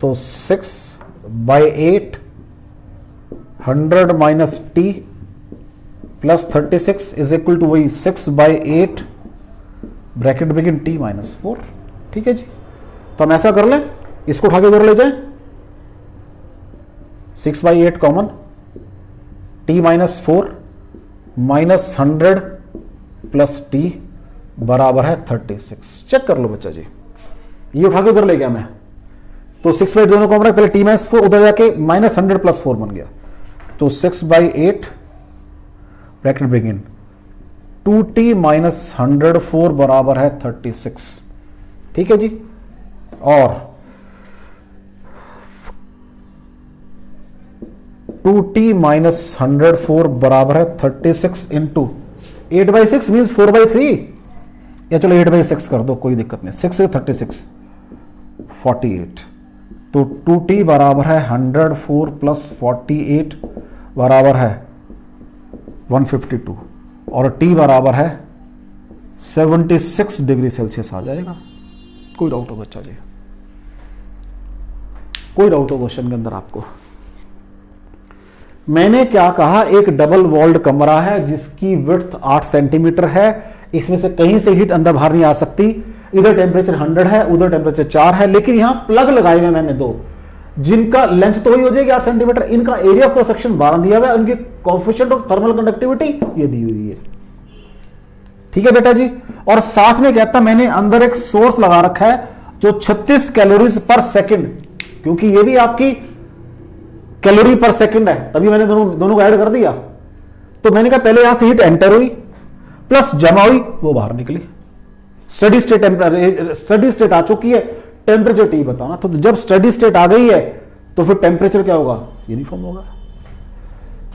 तो 6/8 100 minus T plus 36 is equal to वही 6/8 ब्रैकेट बिगिन टी माइनस 4। ठीक है जी, तो हम ऐसा कर लें, इसको उठा के उधर ले जाएं, 6/8 common, T minus 4 minus 100 plus T बराबर है 36। चेक कर लो बच्चा जी, ये उठा के उधर ले गया मैं, तो 6/8 दोनों कॉमन है, पहले टी माइनस 4 उधर जाके माइनस 100 प्लस 4 बन गया। तो 6/8 ब्रैकेट बिगिन 2t माइनस 104 बराबर है 36। ठीक है जी, और 2t माइनस 104 बराबर है 36 इंटू 8/6 मीन्स 4/3, या चलो 8/6 कर दो, कोई दिक्कत नहीं, 6 से 36 48। तो 2t बराबर है 104 प्लस 48 बराबर है 152, और t बराबर है 76 डिग्री सेल्सियस आ जाएगा। कोई डाउट हो बच्चा जी? कोई डाउट हो क्वेश्चन के अंदर आपको? मैंने क्या कहा, एक डबल वॉल्ड कमरा है जिसकी विड्थ 8 सेंटीमीटर है, इसमें से कहीं से हीट अंदर बाहर नहीं आ सकती, इधर टेम्परेचर 100 है, उधर टेम्परेचर 4 है, लेकिन यहां प्लग लगाए हुए मैंने दो, जिनका लेंथ तो वही हो जाएगी 8 सेंटीमीटर, इनका एरिया ऑफ क्रॉस सेक्शन 12 दिया हुआ है, उनकी कोएफिशिएंट ऑफ थर्मल कंडक्टिविटी ये दी हुई है। ठीक है बेटा जी, और साथ में कहता मैंने अंदर एक सोर्स लगा रखा है जो 36 कैलोरीज पर सेकंड, क्योंकि ये भी आपकी कैलोरी पर सेकंड है, तभी मैंने दोनों को ऐड कर दिया। तो मैंने कहा पहले यहां से हीट एंटर हुई प्लस जमा हुई, वो बाहर निकली, स्टडी स्टेट आ चुकी है, टेम्परेचर टी बताना। तो जब स्टडी स्टेट आ गई है तो फिर टेम्परेचर क्या होगा, यूनिफॉर्म होगा।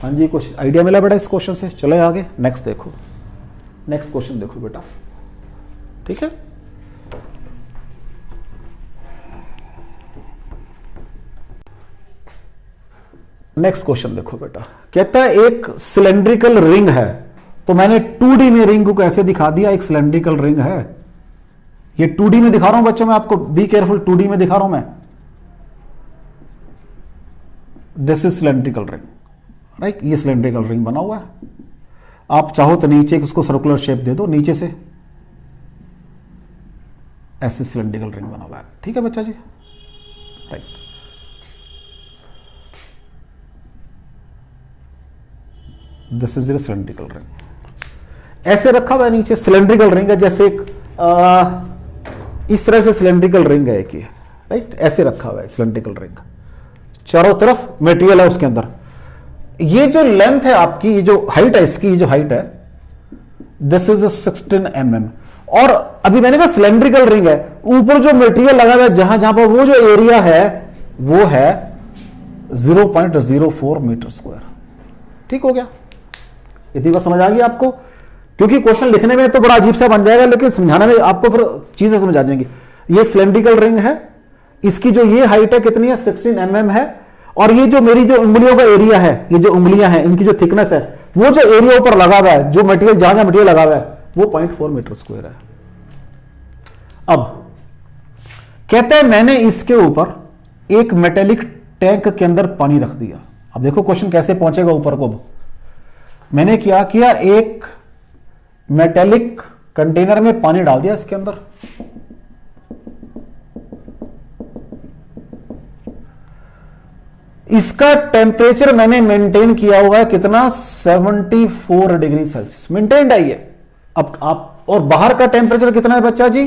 हाँ जी, कुछ आइडिया मिला बेटा इस क्वेश्चन से? चले आगे, नेक्स्ट देखो, नेक्स्ट क्वेश्चन देखो बेटा। ठीक है, नेक्स्ट क्वेश्चन देखो बेटा, कहता है एक सिलेंड्रिकल रिंग है, तो मैंने 2D में रिंग को कैसे दिखा दिया, एक सिलेंड्रिकल रिंग है, ये 2D में दिखा रहा हूं बच्चों, मैं आपको बी केयरफुल, 2D में दिखा रहा हूं मैं। This is cylindrical ring, right, ये सिलेंड्रिकल रिंग बना हुआ है। आप चाहो तो नीचे उसको सर्कुलर शेप दे दो, नीचे से ऐसे सिलेंड्रिकल रिंग बना हुआ है। ठीक है बच्चा जी, right. This is cylindrical ring, ऐसे रखा हुआ है नीचे, सिलेंड्रिकल रिंग है, जैसे एक इस तरह से सिलेंड्रिकल रिंग है एक, ये राइट, ऐसे रखा हुआ है सिलेंड्रिकल रिंग, चारों तरफ मटेरियल है उसके अंदर। ये जो लेंथ है आपकी, ये जो हाइट है इसकी, ये जो हाइट है, दिस इज 16 mm। और अभी मैंने कहा सिलेंड्रिकल रिंग है, ऊपर जो मटेरियल लगा हुआ है, जहां जहां पर वो जो एरिया है वो है 0.04 मीटर स्क्वायर। ठीक हो गया, इतनी बात समझ आ गई आपको? क्योंकि क्वेश्चन लिखने में तो बड़ा अजीब सा बन जाएगा, लेकिन समझाने में आपको फिर चीजें समझ आ जाएंगी। ये एक सिलेंड्रिकल रिंग है, इसकी जो ये हाइट है कितनी है, 16 mm है, और ये जो मेरी जो उंगलियों का एरिया है, ये जो उंगलियां हैं इनकी जो थिकनेस है, वो जो एरिया ऊपर लगा हुआ है, जो मटेरियल जहां जहां मटेरियल लगा हुआ है, वो 0.4 मीटर स्क्वायर है। अब कहते हैं मैंने इसके ऊपर एक मेटेलिक टैंक के अंदर पानी रख दिया। अब देखो क्वेश्चन कैसे पहुंचेगा ऊपर को। मैंने क्या किया, एक मेटेलिक कंटेनर में पानी डाल दिया इसके अंदर, इसका टेम्परेचर मैंने मेंटेन किया हुआ है कितना, 74 डिग्री सेल्सियस मेंटेन्ड है ये। अब आप, और बाहर का टेम्परेचर कितना है बच्चा जी,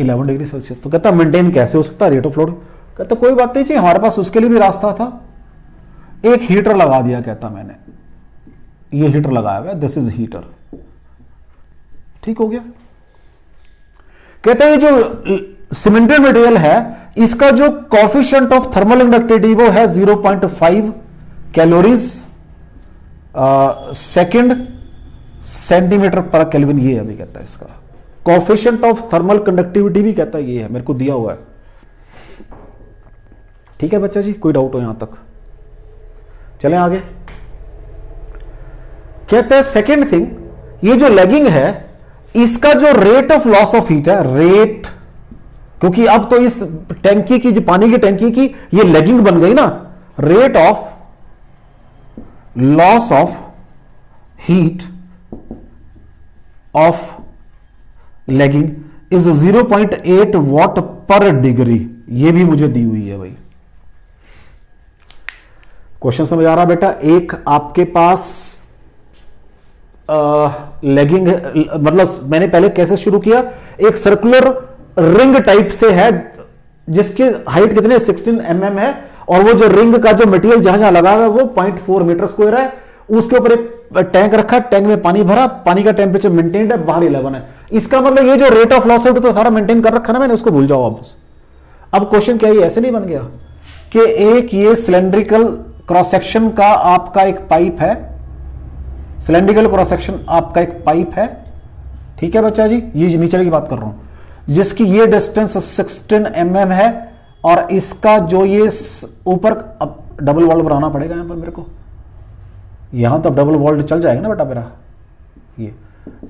11 डिग्री सेल्सियस। तो कहता मेंटेन कैसे हो सकता है, रेट ऑफ फ्लो। कहता कोई बात नहीं जी, हमारे पास उसके लिए भी रास्ता था, एक हीटर लगा दिया। कहता मैंने ये हीटर लगाया हुआ है, दिस इज हीटर। ठीक हो गया। कहते हैं जो सीमेंटेड मटेरियल है, इसका जो कोएफिशिएंट ऑफ थर्मल कंडक्टिविटी वो है 0.5 कैलोरीज सेकंड सेंटीमीटर पर केल्विन। ये अभी कहता है इसका कोएफिशिएंट ऑफ थर्मल कंडक्टिविटी भी कहता है ये है, मेरे को दिया हुआ है। ठीक है बच्चा जी, कोई डाउट हो यहां तक? चलें आगे। कहते हैं सेकेंड थिंग, ये जो लैगिंग है इसका जो rate of loss of heat है, रेट, क्योंकि अब तो इस टैंकी की, जो पानी की टैंकी की ये लैगिंग बन गई ना, rate of loss of heat of lagging is 0.8 what पर डिग्री। ये भी मुझे दी हुई है भाई। क्वेश्चन समझ आ रहा बेटा? एक आपके पास लैगिंग, मतलब मैंने पहले कैसे शुरू किया, एक सर्कुलर रिंग टाइप से है जिसकी हाइट कितने 16 mm है, और वो जो रिंग का जो मटेरियल जहां जहां लगा हुआ है वो 0.4 मीटर स्क्वायर है। उसके ऊपर एक टैंक रखा, टैंक में पानी भरा, पानी का टेम्परेचर मेंटेन्ड है, बाहर 11 है। इसका मतलब ये जो रेट ऑफ लॉस है तो सारा मेंटेन कर रखा ना मैंने, उसको भूल जाओ आप। अब क्वेश्चन क्या ये ऐसे नहीं बन गया कि एक ये सिलेंड्रिकल क्रॉस सेक्शन का आपका एक पाइप है, सिलेंड्रिकल क्रॉस सेक्शन आपका एक पाइप है, ठीक है बच्चा जी, ये नीचे की बात कर रहा हूं, जिसकी ये डिस्टेंस 16 mm है, और इसका जो ये ऊपर, अब डबल वॉल्व बनाना पड़ेगा यहां पर मेरे को, यहां तो डबल वॉल्व चल जाएगा ना बेटा मेरा।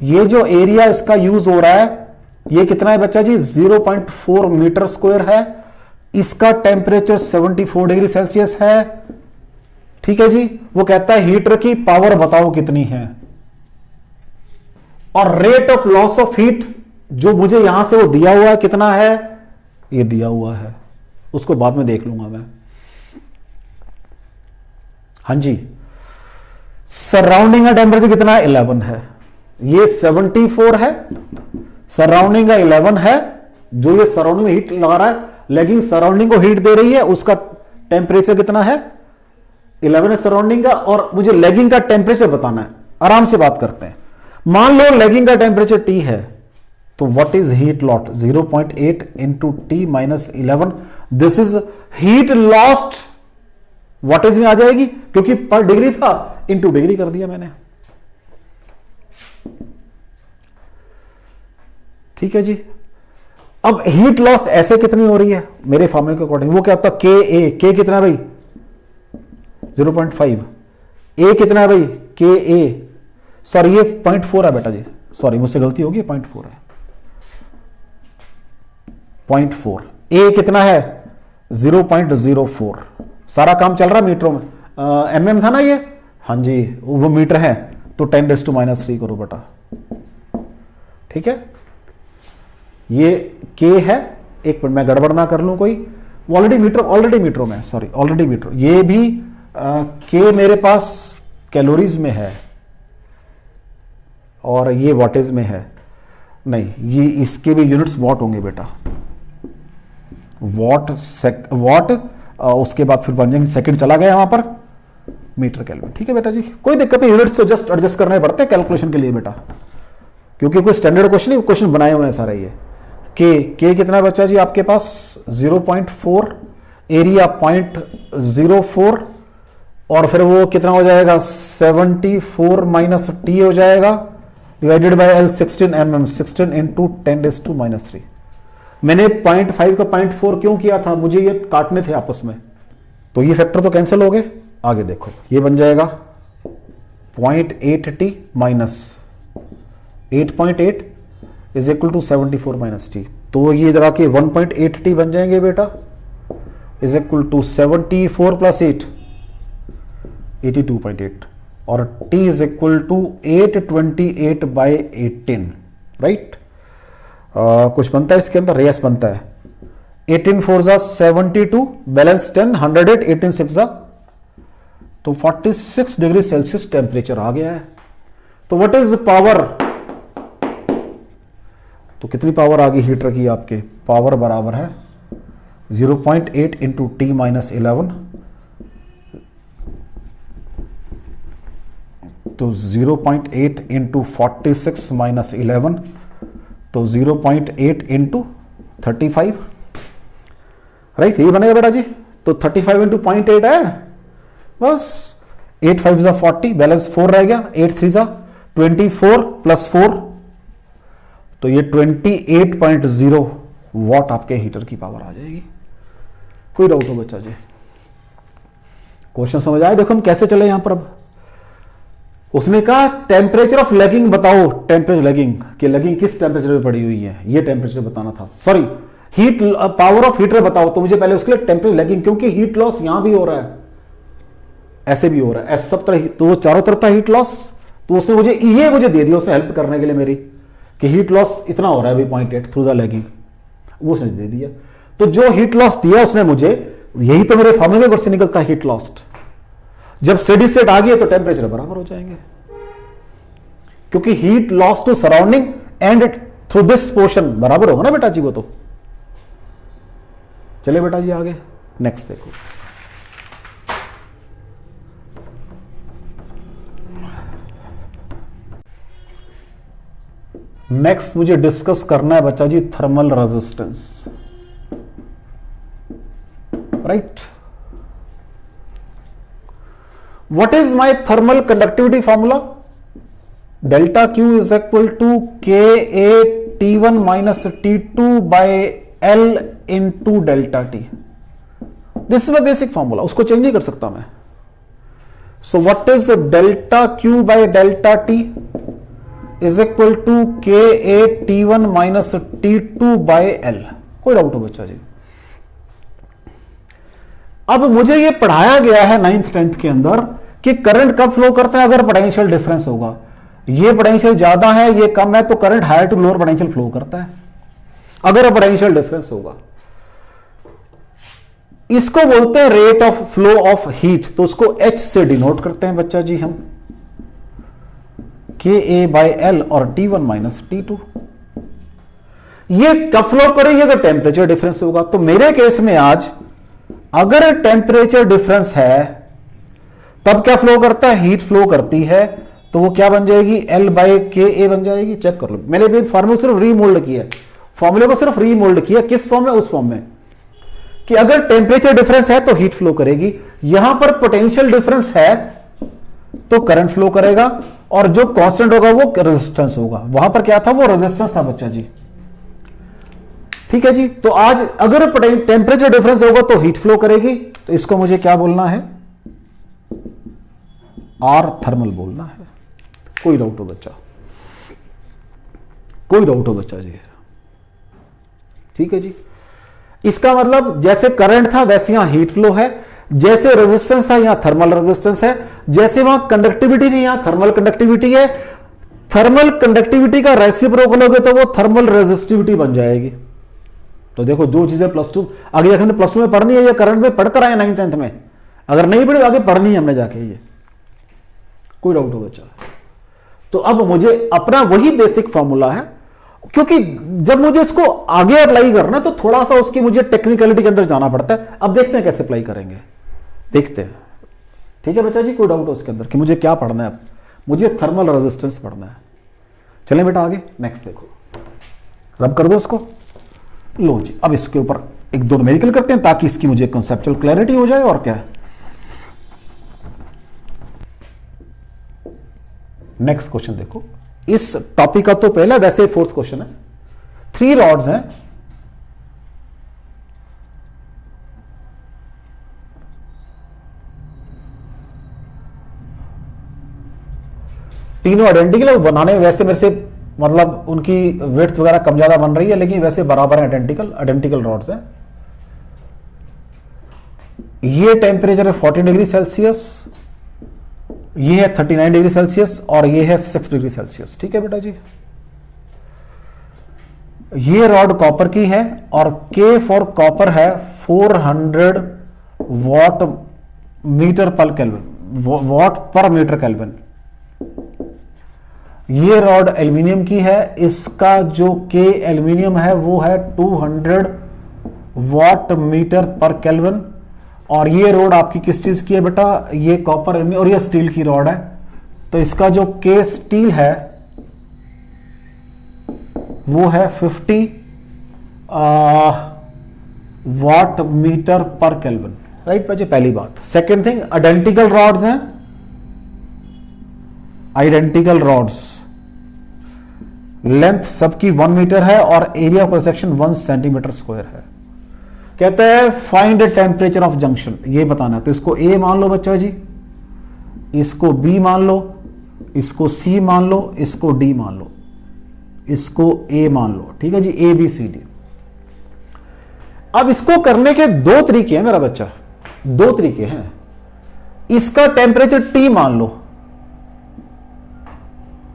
ये जो एरिया इसका यूज हो रहा है ये कितना है बच्चा जी? 0.4 मीटर स्क्वायर है। इसका टेम्परेचर 74 डिग्री सेल्सियस है, ठीक है जी। वो कहता है हीटर की पावर बताओ कितनी है, और rate of loss of heat जो मुझे यहां से वो दिया हुआ है कितना है, ये दिया हुआ है, उसको बाद में देख लूंगा मैं। हां जी, सराउंडिंग का टेम्परेचर कितना है? 11 है। ये 74 है, सराउंडिंग का 11 है। जो ये सराउंडिंग में हीट लगा रहा है, लेकिन सराउंडिंग को हीट दे रही है, उसका टेम्परेचर कितना है? 11 है सराउंडिंग का, और मुझे लेगिंग का टेम्परेचर बताना है। आराम से बात करते हैं। मान लो लेगिंग का टेम्परेचर T है, तो what is heat lot? 0.8 into T minus 11, this is heat lost. What is में आ जाएगी, क्योंकि पर डिग्री था, इंटू डिग्री कर दिया मैंने, ठीक है जी। अब हीट लॉस ऐसे कितनी हो रही है मेरे फॉर्मूले के अकॉर्डिंग? वो क्या होता है? के कितना है भाई? 0.5। ए कितना है भाई? के ए, सॉरी ये 0.4 है बेटा जी, सॉरी मुझसे गलती होगी, 0.4 है, 0.4। ए कितना है? 0.04। सारा काम चल रहा है मीटरों में, mm था ना ये, हाँ जी वो मीटर है, तो 10⁻³ करो बेटा, ठीक है। ये के है, एक मिनट मैं गड़बड़ ना कर लूं कोई, ऑलरेडी मीटरों में, सॉरी ऑलरेडी मीटर, ये भी के मेरे पास कैलोरीज में है और ये वॉटेज में है, नहीं ये इसके भी यूनिट्स वॉट होंगे बेटा, वॉट उसके बाद फिर बन जाएंगे, सेकंड चला गया वहां पर, मीटर केल्विन, ठीक है बेटा जी, कोई दिक्कत नहीं, यूनिट्स तो जस्ट एडजस्ट करने पड़ते हैं कैलकुलेशन के लिए बेटा, क्योंकि कोई स्टैंडर्ड क्वेश्चन नहीं, क्वेश्चन बनाए हुए हैं सारे ये। के कितना है बच्चा जी आपके पास? 0.4, एरिया 0.04, और फिर वो कितना हो जाएगा? 74 माइनस टी हो जाएगा, divided by L, 16 mm, 16 into 10⁻³ मैंने 0.5 का 0.4 क्यों किया था? मुझे ये काटने थे आपस में, तो ये फैक्टर तो कैंसिल हो गए। आगे देखो ये बन जाएगा 0.8t minus 8.8 is equal to 74 minus T, तो ये इधर आके 1.8t बन जाएंगे बेटा, इज इक्वल टू 74 प्लस 8, 82.8, और t is equal to 828/18, right. कुछ बनता है इसके अंदर? यस बनता है, 18 4 जा 72, बैलेंस 10, 108, 18 6 जा, तो 46 डिग्री सेल्सियस टेम्परेचर आ गया है। तो व्हाट इज पावर? तो कितनी पावर आ गई हीटर की आपके? पावर बराबर है 0.8 इंटू टी माइनस 11, तो 0.8 इंटू 46 माइनस 11, तो 0.8 इंटू 35, राइट, ये बनेगा बेटा जी। तो 35 इंटू 0.8 है, बस 8 5 जा 40, बैलेंस 4 रह गया, 8 3 जा 24 प्लस 4, तो ये 28.0 वॉट आपके हीटर की पावर आ जाएगी। कोई डाउट हो बच्चा जी? क्वेश्चन समझ आए? देखो हम कैसे चले यहां पर। अब उसने कहा टेम्परेचर ऑफ लैगिंग बताओ, टेम्परेचर लैगिंग कि लैगिंग किस टेम्परेचर पे पड़ी हुई है, ये टेम्परेचर बताना था। Sorry, heat power of heater बताओ, तो मुझे पहले उसके लिए टेम्परेचर लैगिंग, क्योंकि हीट लॉस यहां भी हो रहा है, ऐसे भी हो रहा है, ऐसे सब तरह, तो वो चारों तरफ था हीट लॉस, तो उसने मुझे दे दिया, उसने हेल्प करने के लिए मेरी, कि हीट लॉस इतना हो रहा है अभी 0.8 थ्रू द लैगिंग, वो उसने दे दिया। तो जो हीट लॉस दिया उसने मुझे, यही तो मेरे फॉर्मूले में से निकलता है हीट लॉस्ट। जब स्टेडी स्टेट आ गई तो टेम्परेचर बराबर हो जाएंगे, क्योंकि heat loss to surrounding and through this portion बराबर होगा ना बेटा जी वो तो। चले बेटा जी आगे, नेक्स्ट देखो। नेक्स्ट मुझे डिस्कस करना है बच्चा जी thermal resistance, right. What is my thermal conductivity formula? Delta Q is equal to K A T one minus T two by L into delta T. This is my basic formula, उसको चेंज नहीं कर सकता मैं। So what is delta Q by delta T is equal to K A T one minus T two by L. कोई डाउट हो बच्चा जी? अब मुझे ये पढ़ाया गया है 9th 10th के अंदर कि करंट कब फ्लो करता है, अगर पोटेंशियल डिफरेंस होगा, ये पोटेंशियल ज्यादा है ये कम है, तो current higher to lower potential flow करता है, अगर पोटेंशियल डिफरेंस होगा। इसको बोलते हैं rate of flow of heat, तो उसको H से डिनोट करते हैं बच्चा जी हम, के ए बाई एल और T1 माइनस T2। ये कब फ्लो करेगी? अगर टेम्परेचर डिफरेंस होगा। तो मेरे केस में आज अगर टेम्परेचर डिफरेंस है तब क्या फ्लो करता है? हीट फ्लो करती है, तो वो क्या बन जाएगी? एल बाई के ए बन जाएगी। चेक कर लो, मैंने भी फॉर्मूला सिर्फ रीमोल्ड किया है, फॉर्मूले को सिर्फ रीमोल्ड किया। किस फॉर्म में? उस फॉर्म में कि अगर टेम्परेचर डिफरेंस है तो हीट फ्लो करेगी, यहां पर पोटेंशियल डिफरेंस है तो करंट फ्लो करेगा, और जो कांस्टेंट होगा वो रेजिस्टेंस होगा। वहां पर क्या था? वो रेजिस्टेंस था बच्चा जी, ठीक है जी। तो आज अगर टेम्परेचर डिफरेंस होगा तो हीट फ्लो करेगी, तो इसको मुझे क्या बोलना है? आर थर्मल बोलना है। कोई डाउट हो बच्चा? कोई डाउट हो बच्चा जी? ठीक है जी। इसका मतलब जैसे करंट था वैसे यहां हीट फ्लो है, जैसे रेजिस्टेंस था यहां थर्मल रेजिस्टेंस है, जैसे वहां कंडक्टिविटी थी यहां थर्मल कंडक्टिविटी है। थर्मल कंडक्टिविटी का रेसिप्रोकल होगा तो वो थर्मल रेजिस्टिविटी बन जाएगी। तो देखो दो चीजें +2 आगे हमने +2 में पढ़नी है, ये करंट में पढ़कर आए 9th 10th में, अगर नहीं पढ़ी आगे पढ़नी है हमने जाके ये। कोई डाउट हो बच्चा? तो अब मुझे अपना वही बेसिक फॉर्मूला है, क्योंकि जब मुझे इसको आगे अप्लाई करना तो थोड़ा सा उसकी मुझे टेक्निकलिटी के अंदर जाना पड़ता है। अब देखते हैं कैसे अप्लाई करेंगे, देखते हैं। ठीक है बच्चा जी? कोई डाउट हो उसके अंदर कि मुझे क्या पढ़ना है? अब मुझे थर्मल रेजिस्टेंस पढ़ना है। चलें बेटा आगे, नेक्स्ट देखो, रब कर दो इसको। लो जी, अब इसके ऊपर एक दो न्यूमेरिकल करते हैं ताकि इसकी मुझे कंसेप्चुअल क्लैरिटी हो जाए। और क्या है नेक्स्ट क्वेश्चन देखो, इस टॉपिक का तो पहला वैसे 4th क्वेश्चन है। 3 रॉड्स हैं, तीनों आइडेंटिकल बनाने वैसे मेरे से मतलब उनकी विड्थ वगैरह कम ज्यादा बन रही है, लेकिन वैसे बराबर है, आइडेंटिकल रॉड्स हैं। ये टेम्परेचर है 40 डिग्री सेल्सियस, ये है 39 डिग्री सेल्सियस और ये है 6 डिग्री सेल्सियस। ठीक है बेटा जी? ये रॉड कॉपर की है और K फॉर कॉपर है 400 वॉट मीटर पर केल्विन, वॉट पर मीटर केल्विन। ये रॉड एल्यूमिनियम की है, इसका जो K एल्यूमिनियम है वो है 200 वॉट मीटर पर केल्विन। और ये रॉड आपकी किस चीज की है बेटा? ये कॉपर एल्यूमिनियम और ये स्टील की रॉड है, तो इसका जो K स्टील है वो है 50 वॉट मीटर पर केल्विन। राइट बच्चे? पहली बात। सेकेंड थिंग, आइडेंटिकल रॉड्स हैं, आइडेंटिकल रॉड्स, लेंथ सबकी 1 मीटर है और area of cross section 1 centimetre square है। कहता है फाइंड टेम्परेचर ऑफ जंक्शन, ये बताना है। तो इसको ए मान लो बच्चा जी, इसको बी मान लो, इसको सी मान लो, इसको डी मान लो, इसको ए मान लो, ठीक है जी, ए बी सी डी। अब इसको करने के दो तरीके हैं मेरा बच्चा, दो तरीके हैं। इसका टेम्परेचर टी मान लो,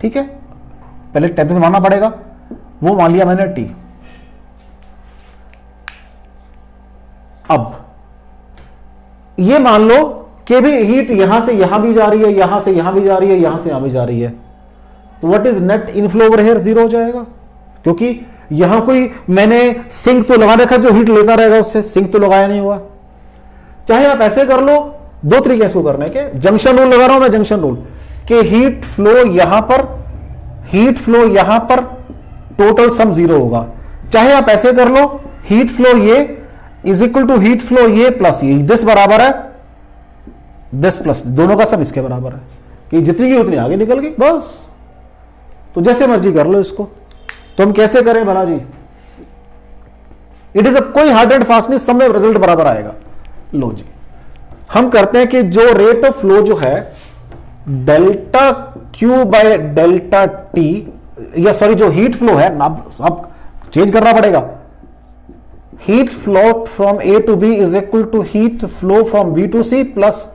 ठीक है, पहले टेम्परेचर मानना पड़ेगा, वो मान लिया मैंने टी। अब ये मान लो कि भी हीट यहां से यहां भी जा रही है, यहां से यहां भी जा रही है, यहां से यहां भी जा रही है, तो what is net inflow over here, zero हो जाएगा, क्योंकि यहां कोई मैंने सिंक तो लगा रखा जो हीट लेता रहेगा उससे, सिंक तो लगाया नहीं हुआ। चाहे आप ऐसे कर लो, दो तरीके इसको करने के, जंक्शन रूल लगा रहा हूं मैं, जंक्शन रूल कि हीट फ्लो यहां पर, हीट फ्लो यहां पर, टोटल सम जीरो होगा। चाहे आप ऐसे कर लो, हीट फ्लो ये is equal to heat flow ये प्लस ये, दिस बराबर है दिस प्लस, दोनों का सम इसके बराबर है कि जितनी की उतनी आगे निकल गई बस। तो जैसे मर्जी कर लो इसको। तो हम कैसे करें भला जी, इट इज कोई हार्ड एंड फास्ट नहीं, सब में रिजल्ट बराबर आएगा। लो जी, हम करते हैं कि जो रेट ऑफ फ्लो जो है delta Q by delta T, या सॉरी जो हीट फ्लो है, अब चेंज करना पड़ेगा, heat flow from A to B is equal to heat flow from B to C plus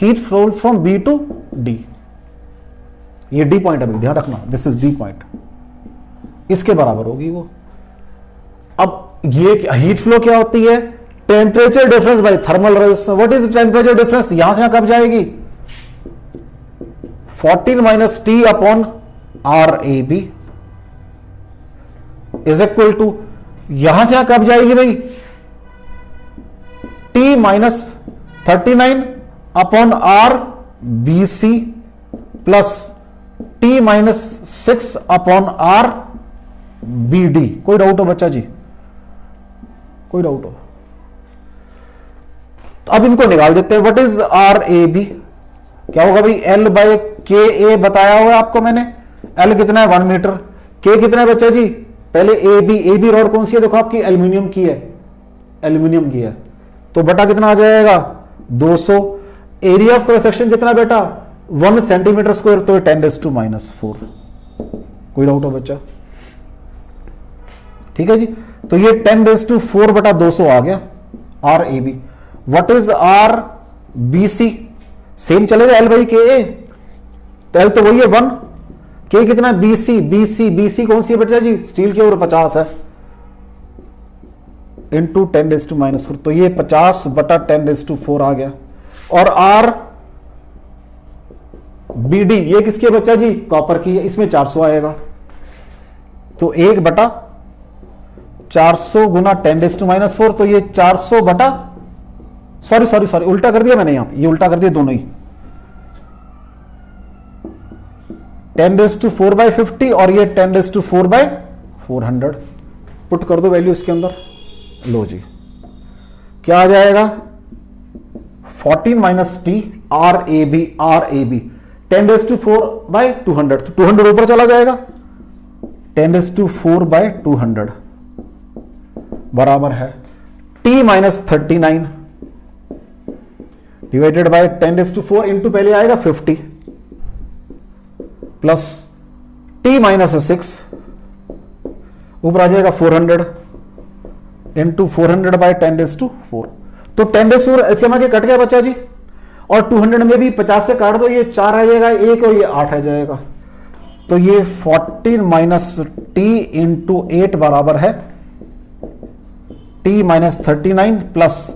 heat flow from B to D. ये डी पॉइंट है, ध्यान रखना, दिस इज डी पॉइंट, इसके बराबर होगी वो। अब ये हीट फ्लो क्या होती है, temperature difference by thermal resistance. What is temperature difference, यहां से यहां कब जाएगी, 14 minus T upon R A B is equal to, यहां से यहां कब जाएगी भाई, T minus 39 upon R B C plus T minus 6 upon R B D. कोई डाउट हो बच्चा जी, कोई डाउट हो? तो अब इनको निकाल देते हैं। What is R A B, क्या होगा भाई, एल बाय के ए बताया हुआ आपको मैंने, एल कितना है 1 मीटर, के कितना है बच्चा जी, पहले ए बी रॉड कौन सी है, देखो आपकी एल्यूमिनियम की है, एल्यूमिनियम की है, तो बटा कितना आ जाएगा 200। एरिया ऑफ क्रॉस सेक्शन कितना बेटा 1 सेंटीमीटर स्क्वायर, तो 10⁻⁻⁴। कोई डाउट हो बच्चा? ठीक है जी, तो ये 10⁻⁴ बटा 200 आ गया R A B. What is R B C, same चलेगा एल बाई के ए, तो एल तो वही है 1, के कितना बी सी कौन सी है बेटा जी, स्टील के ऊपर 50 है, इंटू 10⁻⁴, तो ये 50 बटा 10⁻⁴ आ गया। और आर बी डी ये किसकी है बच्चा जी, कॉपर की है, इसमें 400 आएगा, तो 1 बटा 400 गुना 10⁻⁴, तो ये 400 बटा, सॉरी उल्टा कर दिया मैंने, यहां ये उल्टा कर दिया दोनों ही, 10⁻⁴/50 और ये 10⁻⁴/400। पुट कर दो वैल्यू इसके अंदर। लो जी, क्या आ जाएगा 14 minus T R A B 10⁻⁴/200, तो 200 ऊपर चला जाएगा, 10⁻⁴/200 बराबर है टी माइनस 39 डिवाइडेड बाय 10⁻⁴, इंटू पहले आएगा 50 प्लस टी माइनस 6 ऊपर आ जाएगा 400 इंटू 400/10⁻⁴, तो 10⁻⁴ के कट गया बच्चा जी, और 200 में भी 50 से काट दो, ये 4 आ जाएगा, 1 और ये 8 आ जाएगा, तो ये 14 माइनस टी इंटू 8 बराबर है टी minus 39 plus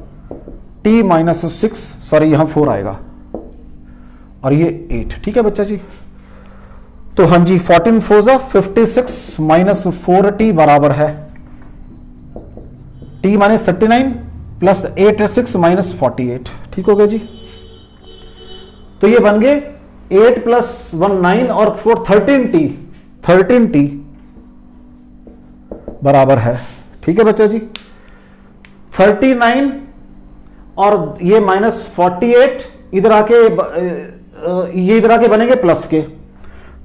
T minus 6, sorry यहां 4 आएगा और ये 8। ठीक है बच्चा जी, तो हाँ जी 14 4 56 माइनस 4t बराबर है t माइनस 39 प्लस 86 माइनस 48। ठीक हो गया जी, तो ये बन गए 8 + 1 9 और 4 13t बराबर है। ठीक है बच्चा जी, 39 और ये माइनस 48 इधर आके, ये इधर आके बनेंगे प्लस के,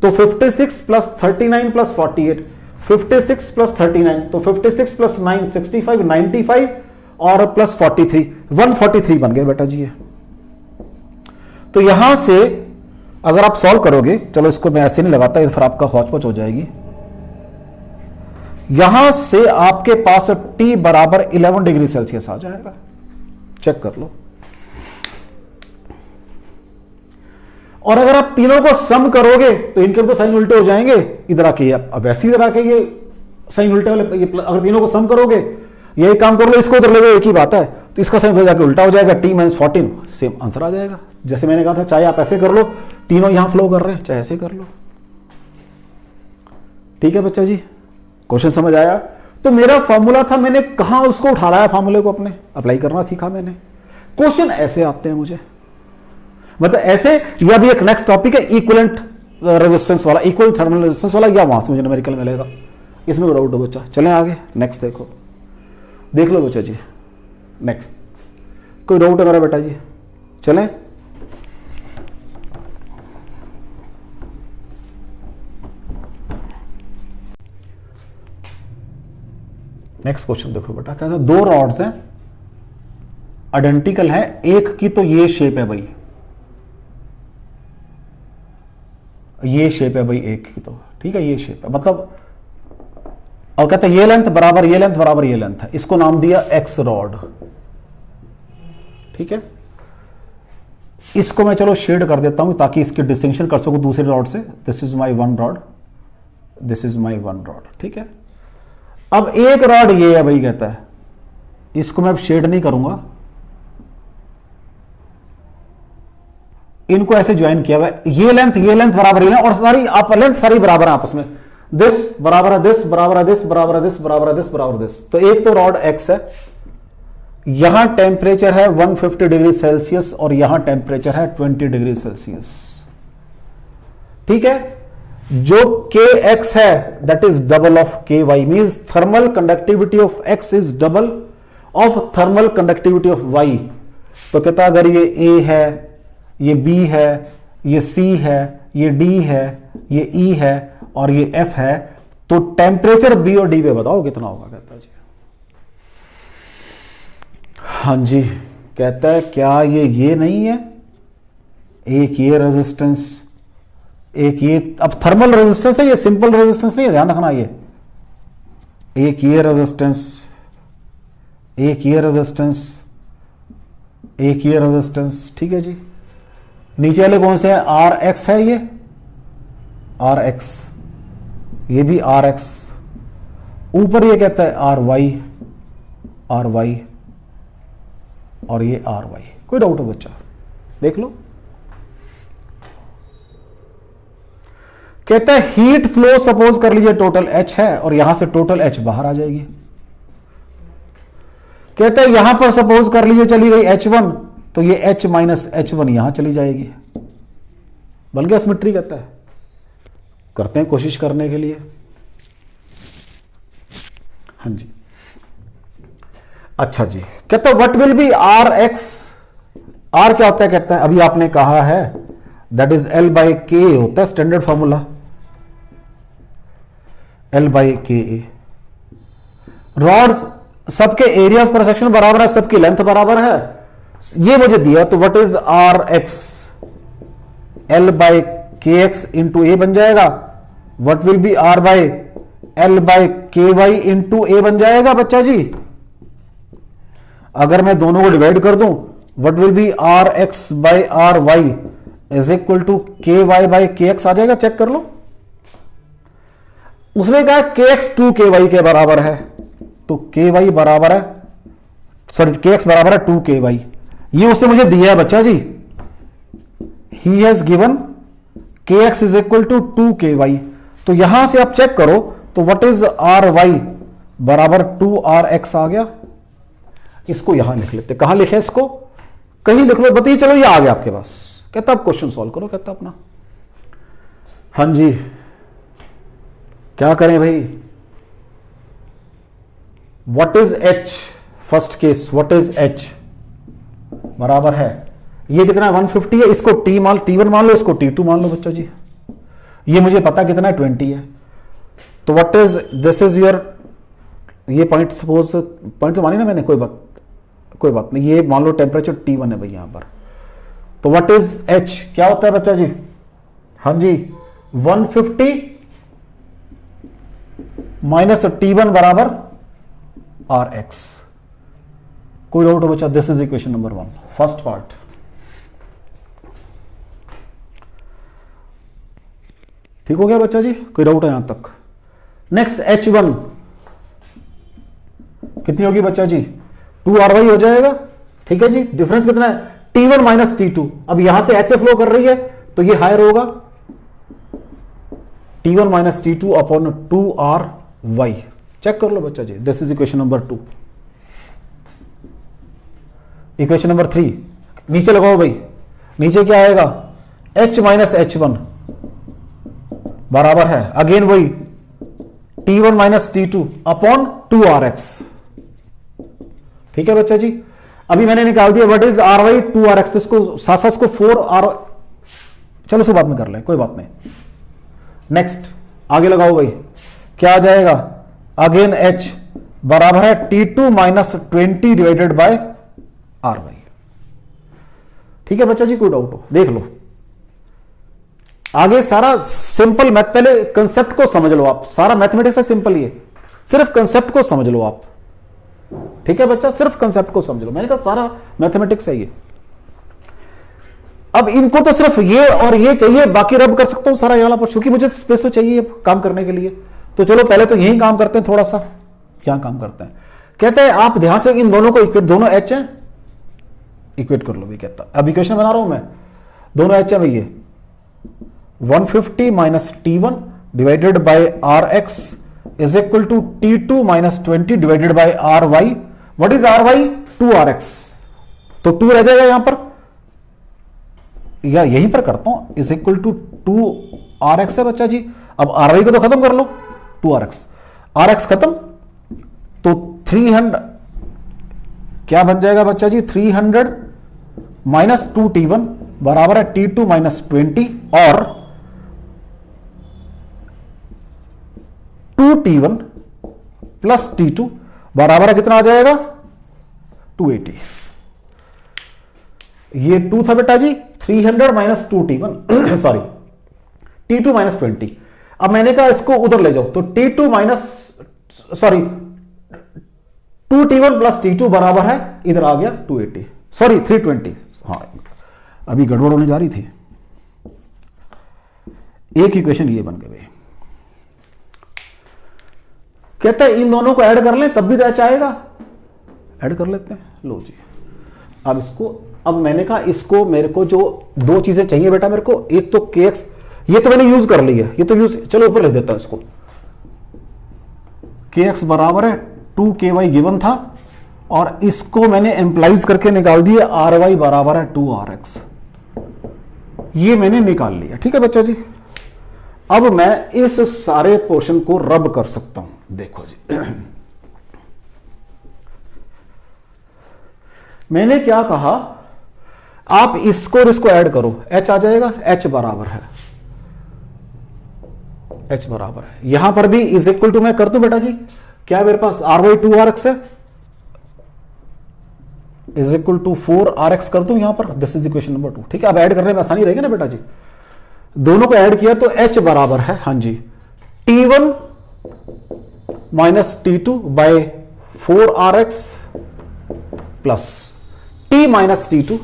तो 56 + 39 + 48, 56 + 39, तो 56 + 9 65 95 और प्लस 43, 143 बन गए बेटा जी ये। तो यहां से अगर आप सॉल्व करोगे, चलो इसको मैं ऐसे नहीं लगाता, फिर आपका हौच-पौच हो जाएगी। यहां से आपके पास T बराबर 11 डिग्री सेल्सियस आ जाएगा, चेक कर लो। और अगर आप तीनों को सम करोगे तो इनके तो साइन उल्टे हो जाएंगे, इधर आके अब वैसे इधर आके ये साइन उल्टे वाले, ये अगर तीनों को सम करोगे, यही काम कर लो, इसको उधर ले लो, एक ही बात है, तो इसका साइन उधर जाके उल्टा हो जाएगा, T - 14 सेम आंसर आ जाएगा। जैसे मैंने कहा था, चाहे आप ऐसे कर लो, तीनों यहां फ्लो कर रहे हैं, चाहे ऐसे कर लो। ठीक है बच्चा जी, क्वेश्चन समझ आया? तो मेरा फॉर्मूला था, मैंने कहां उसको उठा लाया, फॉर्मूले को अपने अप्लाई करना सीखा मैंने। क्वेश्चन ऐसे आते हैं मुझे, मतलब ऐसे, या भी एक नेक्स्ट टॉपिक है इक्विवेलेंट रेजिस्टेंस वाला, इक्वल थर्मल रेजिस्टेंस वाला, या वहां से मुझे न्यूमेरिकल मिलेगा, इसमें कोई डाउट हो बच्चा? चलें आगे, नेक्स्ट देखो, देख लो बच्चा जी, नेक्स्ट कोई डाउट है मेरा बेटा जी? चलें, नेक्स्ट क्वेश्चन देखो बेटा, कहता है 2 रॉड्स हैं, आइडेंटिकल हैं, एक की तो ये शेप है भाई, ये शेप है भाई एक की तो, ठीक है, ये शेप है, मतलब, और कहता है ये लेंथ बराबर ये लेंथ बराबर ये लेंथ है, इसको नाम दिया एक्स रॉड। ठीक है, इसको मैं चलो शेड कर देता हूं ताकि इसकी डिस्टिंक्शन कर सकूं दूसरे रॉड से। This is my 1 rod, this is my 1 rod. ठीक है, अब एक रॉड ये है भाई, कहता है इसको मैं अब शेड नहीं करूंगा, इनको ऐसे ज्वाइन किया हुआ है, ये लेंथ बराबर है, और सारी आप लेंथ सारी बराबर है आपस में, दिस बराबर है दिस, बराबर है दिस, बराबर है दिस, बराबर है दिस, बराबर दिस। तो एक तो रॉड एक्स है, यहां टेम्परेचर है 150 डिग्री सेल्सियस और यहां टेम्परेचर है 20 डिग्री सेल्सियस। ठीक है, जो के एक्स है that is double of K Y, means thermal conductivity of X is double of thermal conductivity of Y. तो कहता अगर ये ए है, ये बी है, ये सी है, ये डी है, ये ई है और ये एफ है, तो टेम्परेचर बी और डी पे बताओ कितना होगा? कहता है जी, हाँ जी, कहता है क्या ये नहीं है, एक ये रेजिस्टेंस, एक ये, अब थर्मल रेजिस्टेंस है, ये सिंपल रेजिस्टेंस नहीं है, ध्यान रखना, ये एक ये रेजिस्टेंस, एक ये रेजिस्टेंस, एक ये रेजिस्टेंस। ठीक है जी, नीचे वाले कौन से हैं? आर एक्स है, ये आर एक्स, ये भी आर एक्स, ऊपर ये कहता है आर वाई, आर वाई, और ये आर वाई। कोई डाउट हो बच्चा? देख लो, कहता है हीट फ्लो सपोज कर लीजिए टोटल एच है और यहां से टोटल एच बाहर आ जाएगी। कहता है यहां पर सपोज कर लीजिए चली गई H1, तो ये H माइनस H1 यहां चली जाएगी, बन गया सिमेट्री। कहता है करते हैं कोशिश करने के लिए, हाँ जी, अच्छा जी। कहता है what will be R X, R क्या होता है? कहता है अभी आपने कहा है दैट इज L बाई के होता है standard formula, L by K A. Rods सबके एरिया ऑफ क्रॉस सेक्शन बराबर है, सबकी लेंथ बराबर है, ये मुझे दिया, तो what is R X? L by K X into A बन जाएगा, what will be R by L by K Y into A बन जाएगा बच्चा जी। अगर मैं दोनों को डिवाइड कर दूं, what will be R X by R Y is equal to K Y by K X आ जाएगा, चेक कर लो। उसने कहा के एक्स 2 के वाई के बराबर है, तो के वाई बराबर है, सॉरी के एक्स बराबर है 2 के वाई, ये उसने मुझे दिया है बच्चा जी। ही हैज गिवन के एक्स इज इक्वल टू 2 के वाई, तो यहां से आप चेक करो, तो व्हाट इज आर वाई बराबर 2 आर एक्स आ गया। इसको यहां लिख लेते, कहां लिखे इसको? कहीं लिख लो, बताइए, चलो ये आ गया आपके पास। कहता आप क्वेश्चन सॉल्व करो, कहता अपना, हाँ जी, क्या करें भाई? What is H? First case, what is H बराबर है, ये कितना है 150 है, इसको T1 मान लो, इसको T2 मान लो बच्चा जी, ये मुझे पता कितना है 20 है, तो what is, this is your, ये पॉइंट सपोज, पॉइंट तो मानी ना मैंने, कोई बात, कोई बात नहीं, ये मान लो टेम्परेचर T1 है भाई यहां पर, तो व्हाट इज H, क्या होता है बच्चा जी? हाँ जी, 150 माइनस T1 बराबर Rx। कोई डाउट हो बच्चा? This is equation number 1, first part. ठीक हो गया बच्चा जी? कोई डाउट है यहां तक? नेक्स्ट H1 कितनी होगी बच्चा जी? 2RY हो जाएगा। ठीक है जी, डिफरेंस कितना है? T1 minus T2। अब यहां से H से फ्लो कर रही है तो ये हायर होगा, T1 minus T2 upon 2RY। Check कर लो बच्चा जी, this is equation number 2। Equation number 3 नीचे लगाओ भाई, नीचे क्या आएगा? H माइनस H1 बराबर है अगेन वही T1 minus T2 upon 2Rx। ठीक है बच्चा जी, अभी मैंने निकाल दिया व्हाट इज RY 2Rx, इसको साथ साथ इसको 4R, चलो इसको बाद में कर लें, कोई बात नहीं। नेक्स्ट आगे लगाओ भाई, क्या आ जाएगा? अगेन H बराबर है T2 minus 20 divided by RY। ठीक है बच्चा जी, कोई डाउट हो देख लो। आगे सारा सिंपल मैथ, पहले कंसेप्ट को समझ लो आप, सारा मैथमेटिक्स है सिंपल, ये सिर्फ कंसेप्ट को समझ लो आप। ठीक है बच्चा, सिर्फ कंसेप्ट को समझ लो, मैंने कहा सारा मैथमेटिक्स है ये। अब इनको तो सिर्फ ये और ये चाहिए, बाकी रब कर सकता हूं सारा यहाँ पर, क्योंकि मुझे स्पेस तो चाहिए काम करने के लिए। तो चलो पहले तो यही काम करते हैं, थोड़ा सा यहां काम करते हैं। कहते हैं आप ध्यान से इन दोनों को इक्वेट, दोनों H है, इक्वेट कर लो भी। कहता अब इक्वेशन बना रहा हूं मैं, दोनों H है भैया, 150 minus T1 divided by Rx is equal to T2 minus 20 divided by RY। What is RY? 2Rx, तो 2 रह जाएगा यहां पर, या यहीं पर करता हूं, इज इक्वल टू 2Rx है बच्चा जी। अब RY को तो खत्म कर लो, 2Rx, Rx खत्म, तो 300 क्या बन जाएगा बच्चा जी? 300 माइनस 2T1 बराबर है T2 माइनस 20 और 2T1 प्लस T2 बराबर है कितना आ जाएगा? 280। ये 2 था बेटा जी, 300 minus 2T1 sorry T2 minus 20। अब मैंने कहा इसको उधर ले जाओ, तो T2 minus sorry 2T1 plus T2 बराबर है, इधर आ गया 280, सॉरी 320। हाँ अभी गड़बड़ होने जा रही थी। एक इक्वेशन ये बन गई। कहता है इन दोनों को ऐड कर लें तब भी तो H आएगा, ऐड कर लेते हैं। लो जी, अब इसको, अब मैंने कहा इसको, मेरे को जो दो चीजें चाहिए बेटा मेरे को, एक तो kx, ये तो मैंने यूज कर ली है, ये तो यूज, चलो ऊपर लिख देता हूं इसको। kx बराबर है 2ky गिवन था, और इसको मैंने एम्प्लाइज करके निकाल दिया, ry बराबर है 2rx, ये मैंने निकाल लिया। ठीक है बच्चा जी, अब मैं इस सारे पोर्शन को रब कर सकता हूं। देखो जी मैंने क्या कहा, आप इसको और इसको ऐड करो, H आ जाएगा, H बराबर है, H बराबर है, यहां पर भी इज इक्वल टू मैं कर दूं बेटा जी, क्या मेरे पास RY 2Rx है, इज इक्वल टू 4Rx कर दूं यहां पर, दिस इज इक्वेशन नंबर 2। ठीक है, अब ऐड करने में आसानी रहेगी ना बेटा जी, दोनों को ऐड किया तो H बराबर है, हाँ जी, T1 minus T2 by 4Rx plus T minus T2,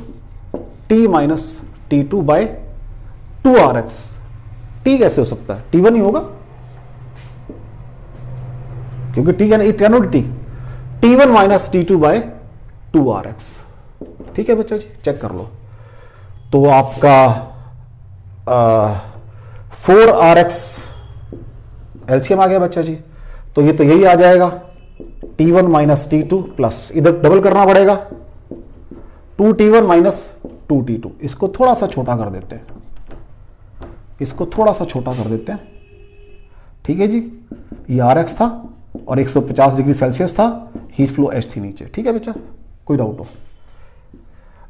T minus T2 by 2Rx। T कैसे हो सकता है? T1 ही होगा, क्योंकि T can, it cannot T, T1 minus T2 by 2Rx। ठीक है बच्चा जी, चेक कर लो। तो आपका 4Rx एलसीएम आ गया बच्चा जी, तो ये तो यही आ जाएगा, T1 माइनस T2 प्लस, इधर डबल करना पड़ेगा, 2T1 माइनस 2T2। इसको थोड़ा सा छोटा कर देते हैं, इसको थोड़ा सा छोटा कर देते हैं। ठीक है जी, ये Rx था और 150 डिग्री सेल्सियस था, हीट फ्लो H थी नीचे। ठीक है बच्चा, कोई डाउट हो?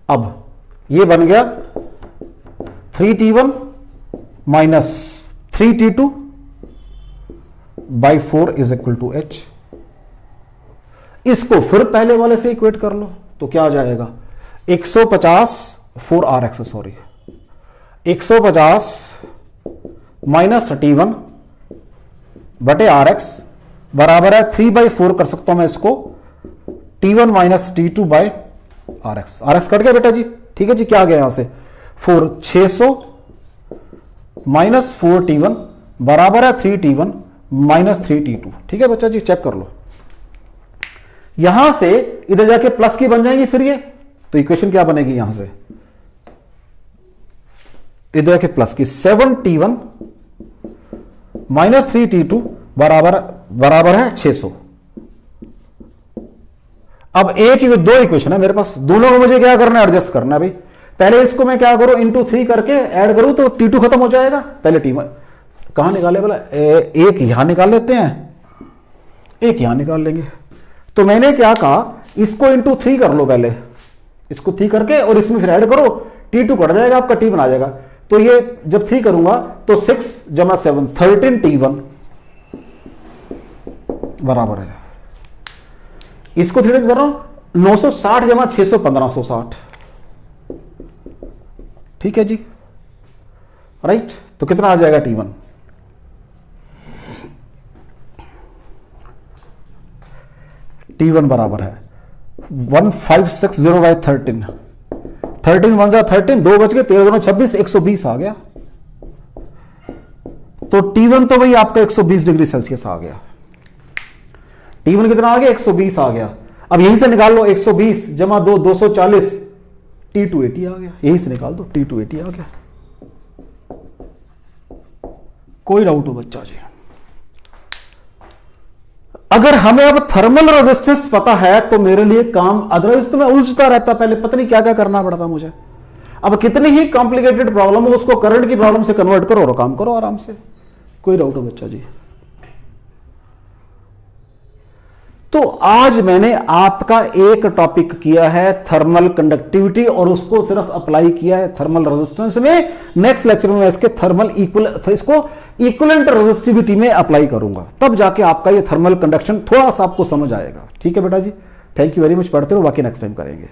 अब ये बन गया 3T1 minus 3T2 by 4 is equal to H। इसको फिर पहले वाले से इक्वेट कर लो, तो क्या आ जाएगा 150 4RX, सॉरी 150 माइनस T1 बटे RX बराबर है 3/4 कर सकता हूं मैं इसको T1 minus T2 by RX। RX cut गया बेटा जी, ठीक है जी। क्या आ गया यहां से 600 माइनस 4T1 बराबर है 3T1 माइनस 3T2। ठीक है बच्चा जी, चेक कर लो। यहां से इधर जाके प्लस की बन जाएंगी फिर ये, तो इक्वेशन क्या बनेगी यहां से इधर जाके प्लस की 7T1 माइनस 3T2 बराबर है 600। अब एक ही दो इक्वेशन है मेरे पास, दोनों को मुझे क्या करना है, एडजस्ट करना है भाई। पहले इसको मैं क्या करूं इंटू 3 करके ऐड करूं तो T2 खत्म हो जाएगा। पहले T1 कहां निकाले बोला, एक यहां निकाल लेते हैं, एक यहां निकाल लेंगे। तो मैंने क्या कहा, इसको इंटू 3 कर लो पहले, इसको 3 करके और इसमें फिर ऐड करो, T2 कट जाएगा आपका, T1 आ जाएगा। तो ये जब 3 करूंगा तो 6 जमा 7 13T1 बराबर है, इसको 3 कर रहा हूं 960 जमा 600 1560। ठीक है जी, राइट। तो कितना आ जाएगा T1, T1 बराबर है 1560/13, 13 1 13, 2 बच गए, 13 2 26, 120 आ गया। तो T1 तो भाई आपका 120 डिग्री सेल्सियस आ गया। T1 कितना आ गया 120 आ गया। अब यहीं से निकाल लो 120 जमा 2 240, T2 80 आ गया। यहीं से निकाल दो, T2 80 आ गया। कोई डाउट हो बच्चा जी? अगर हमें अब थर्मल रेजिस्टेंस पता है तो मेरे लिए काम, अदरवाइज तो मैं उलझता रहता, पहले पता नहीं क्या क्या करना पड़ता मुझे। अब कितनी ही कॉम्प्लिकेटेड प्रॉब्लम हो उसको करंट की प्रॉब्लम से कन्वर्ट करो और काम करो आराम से। कोई डाउट हो बच्चा जी? तो आज मैंने आपका एक टॉपिक किया है थर्मल कंडक्टिविटी और उसको सिर्फ अप्लाई किया है थर्मल रेजिस्टेंस में। नेक्स्ट लेक्चर में इसके थर्मल इसको इक्विवेलेंट रेजिस्टिविटी में अप्लाई करूंगा, तब जाके आपका ये थर्मल कंडक्शन थोड़ा सा आपको समझ आएगा। ठीक है बेटा जी, थैंक यू वेरी मच। पढ़ते रहो, बाकी नेक्स्ट टाइम करेंगे।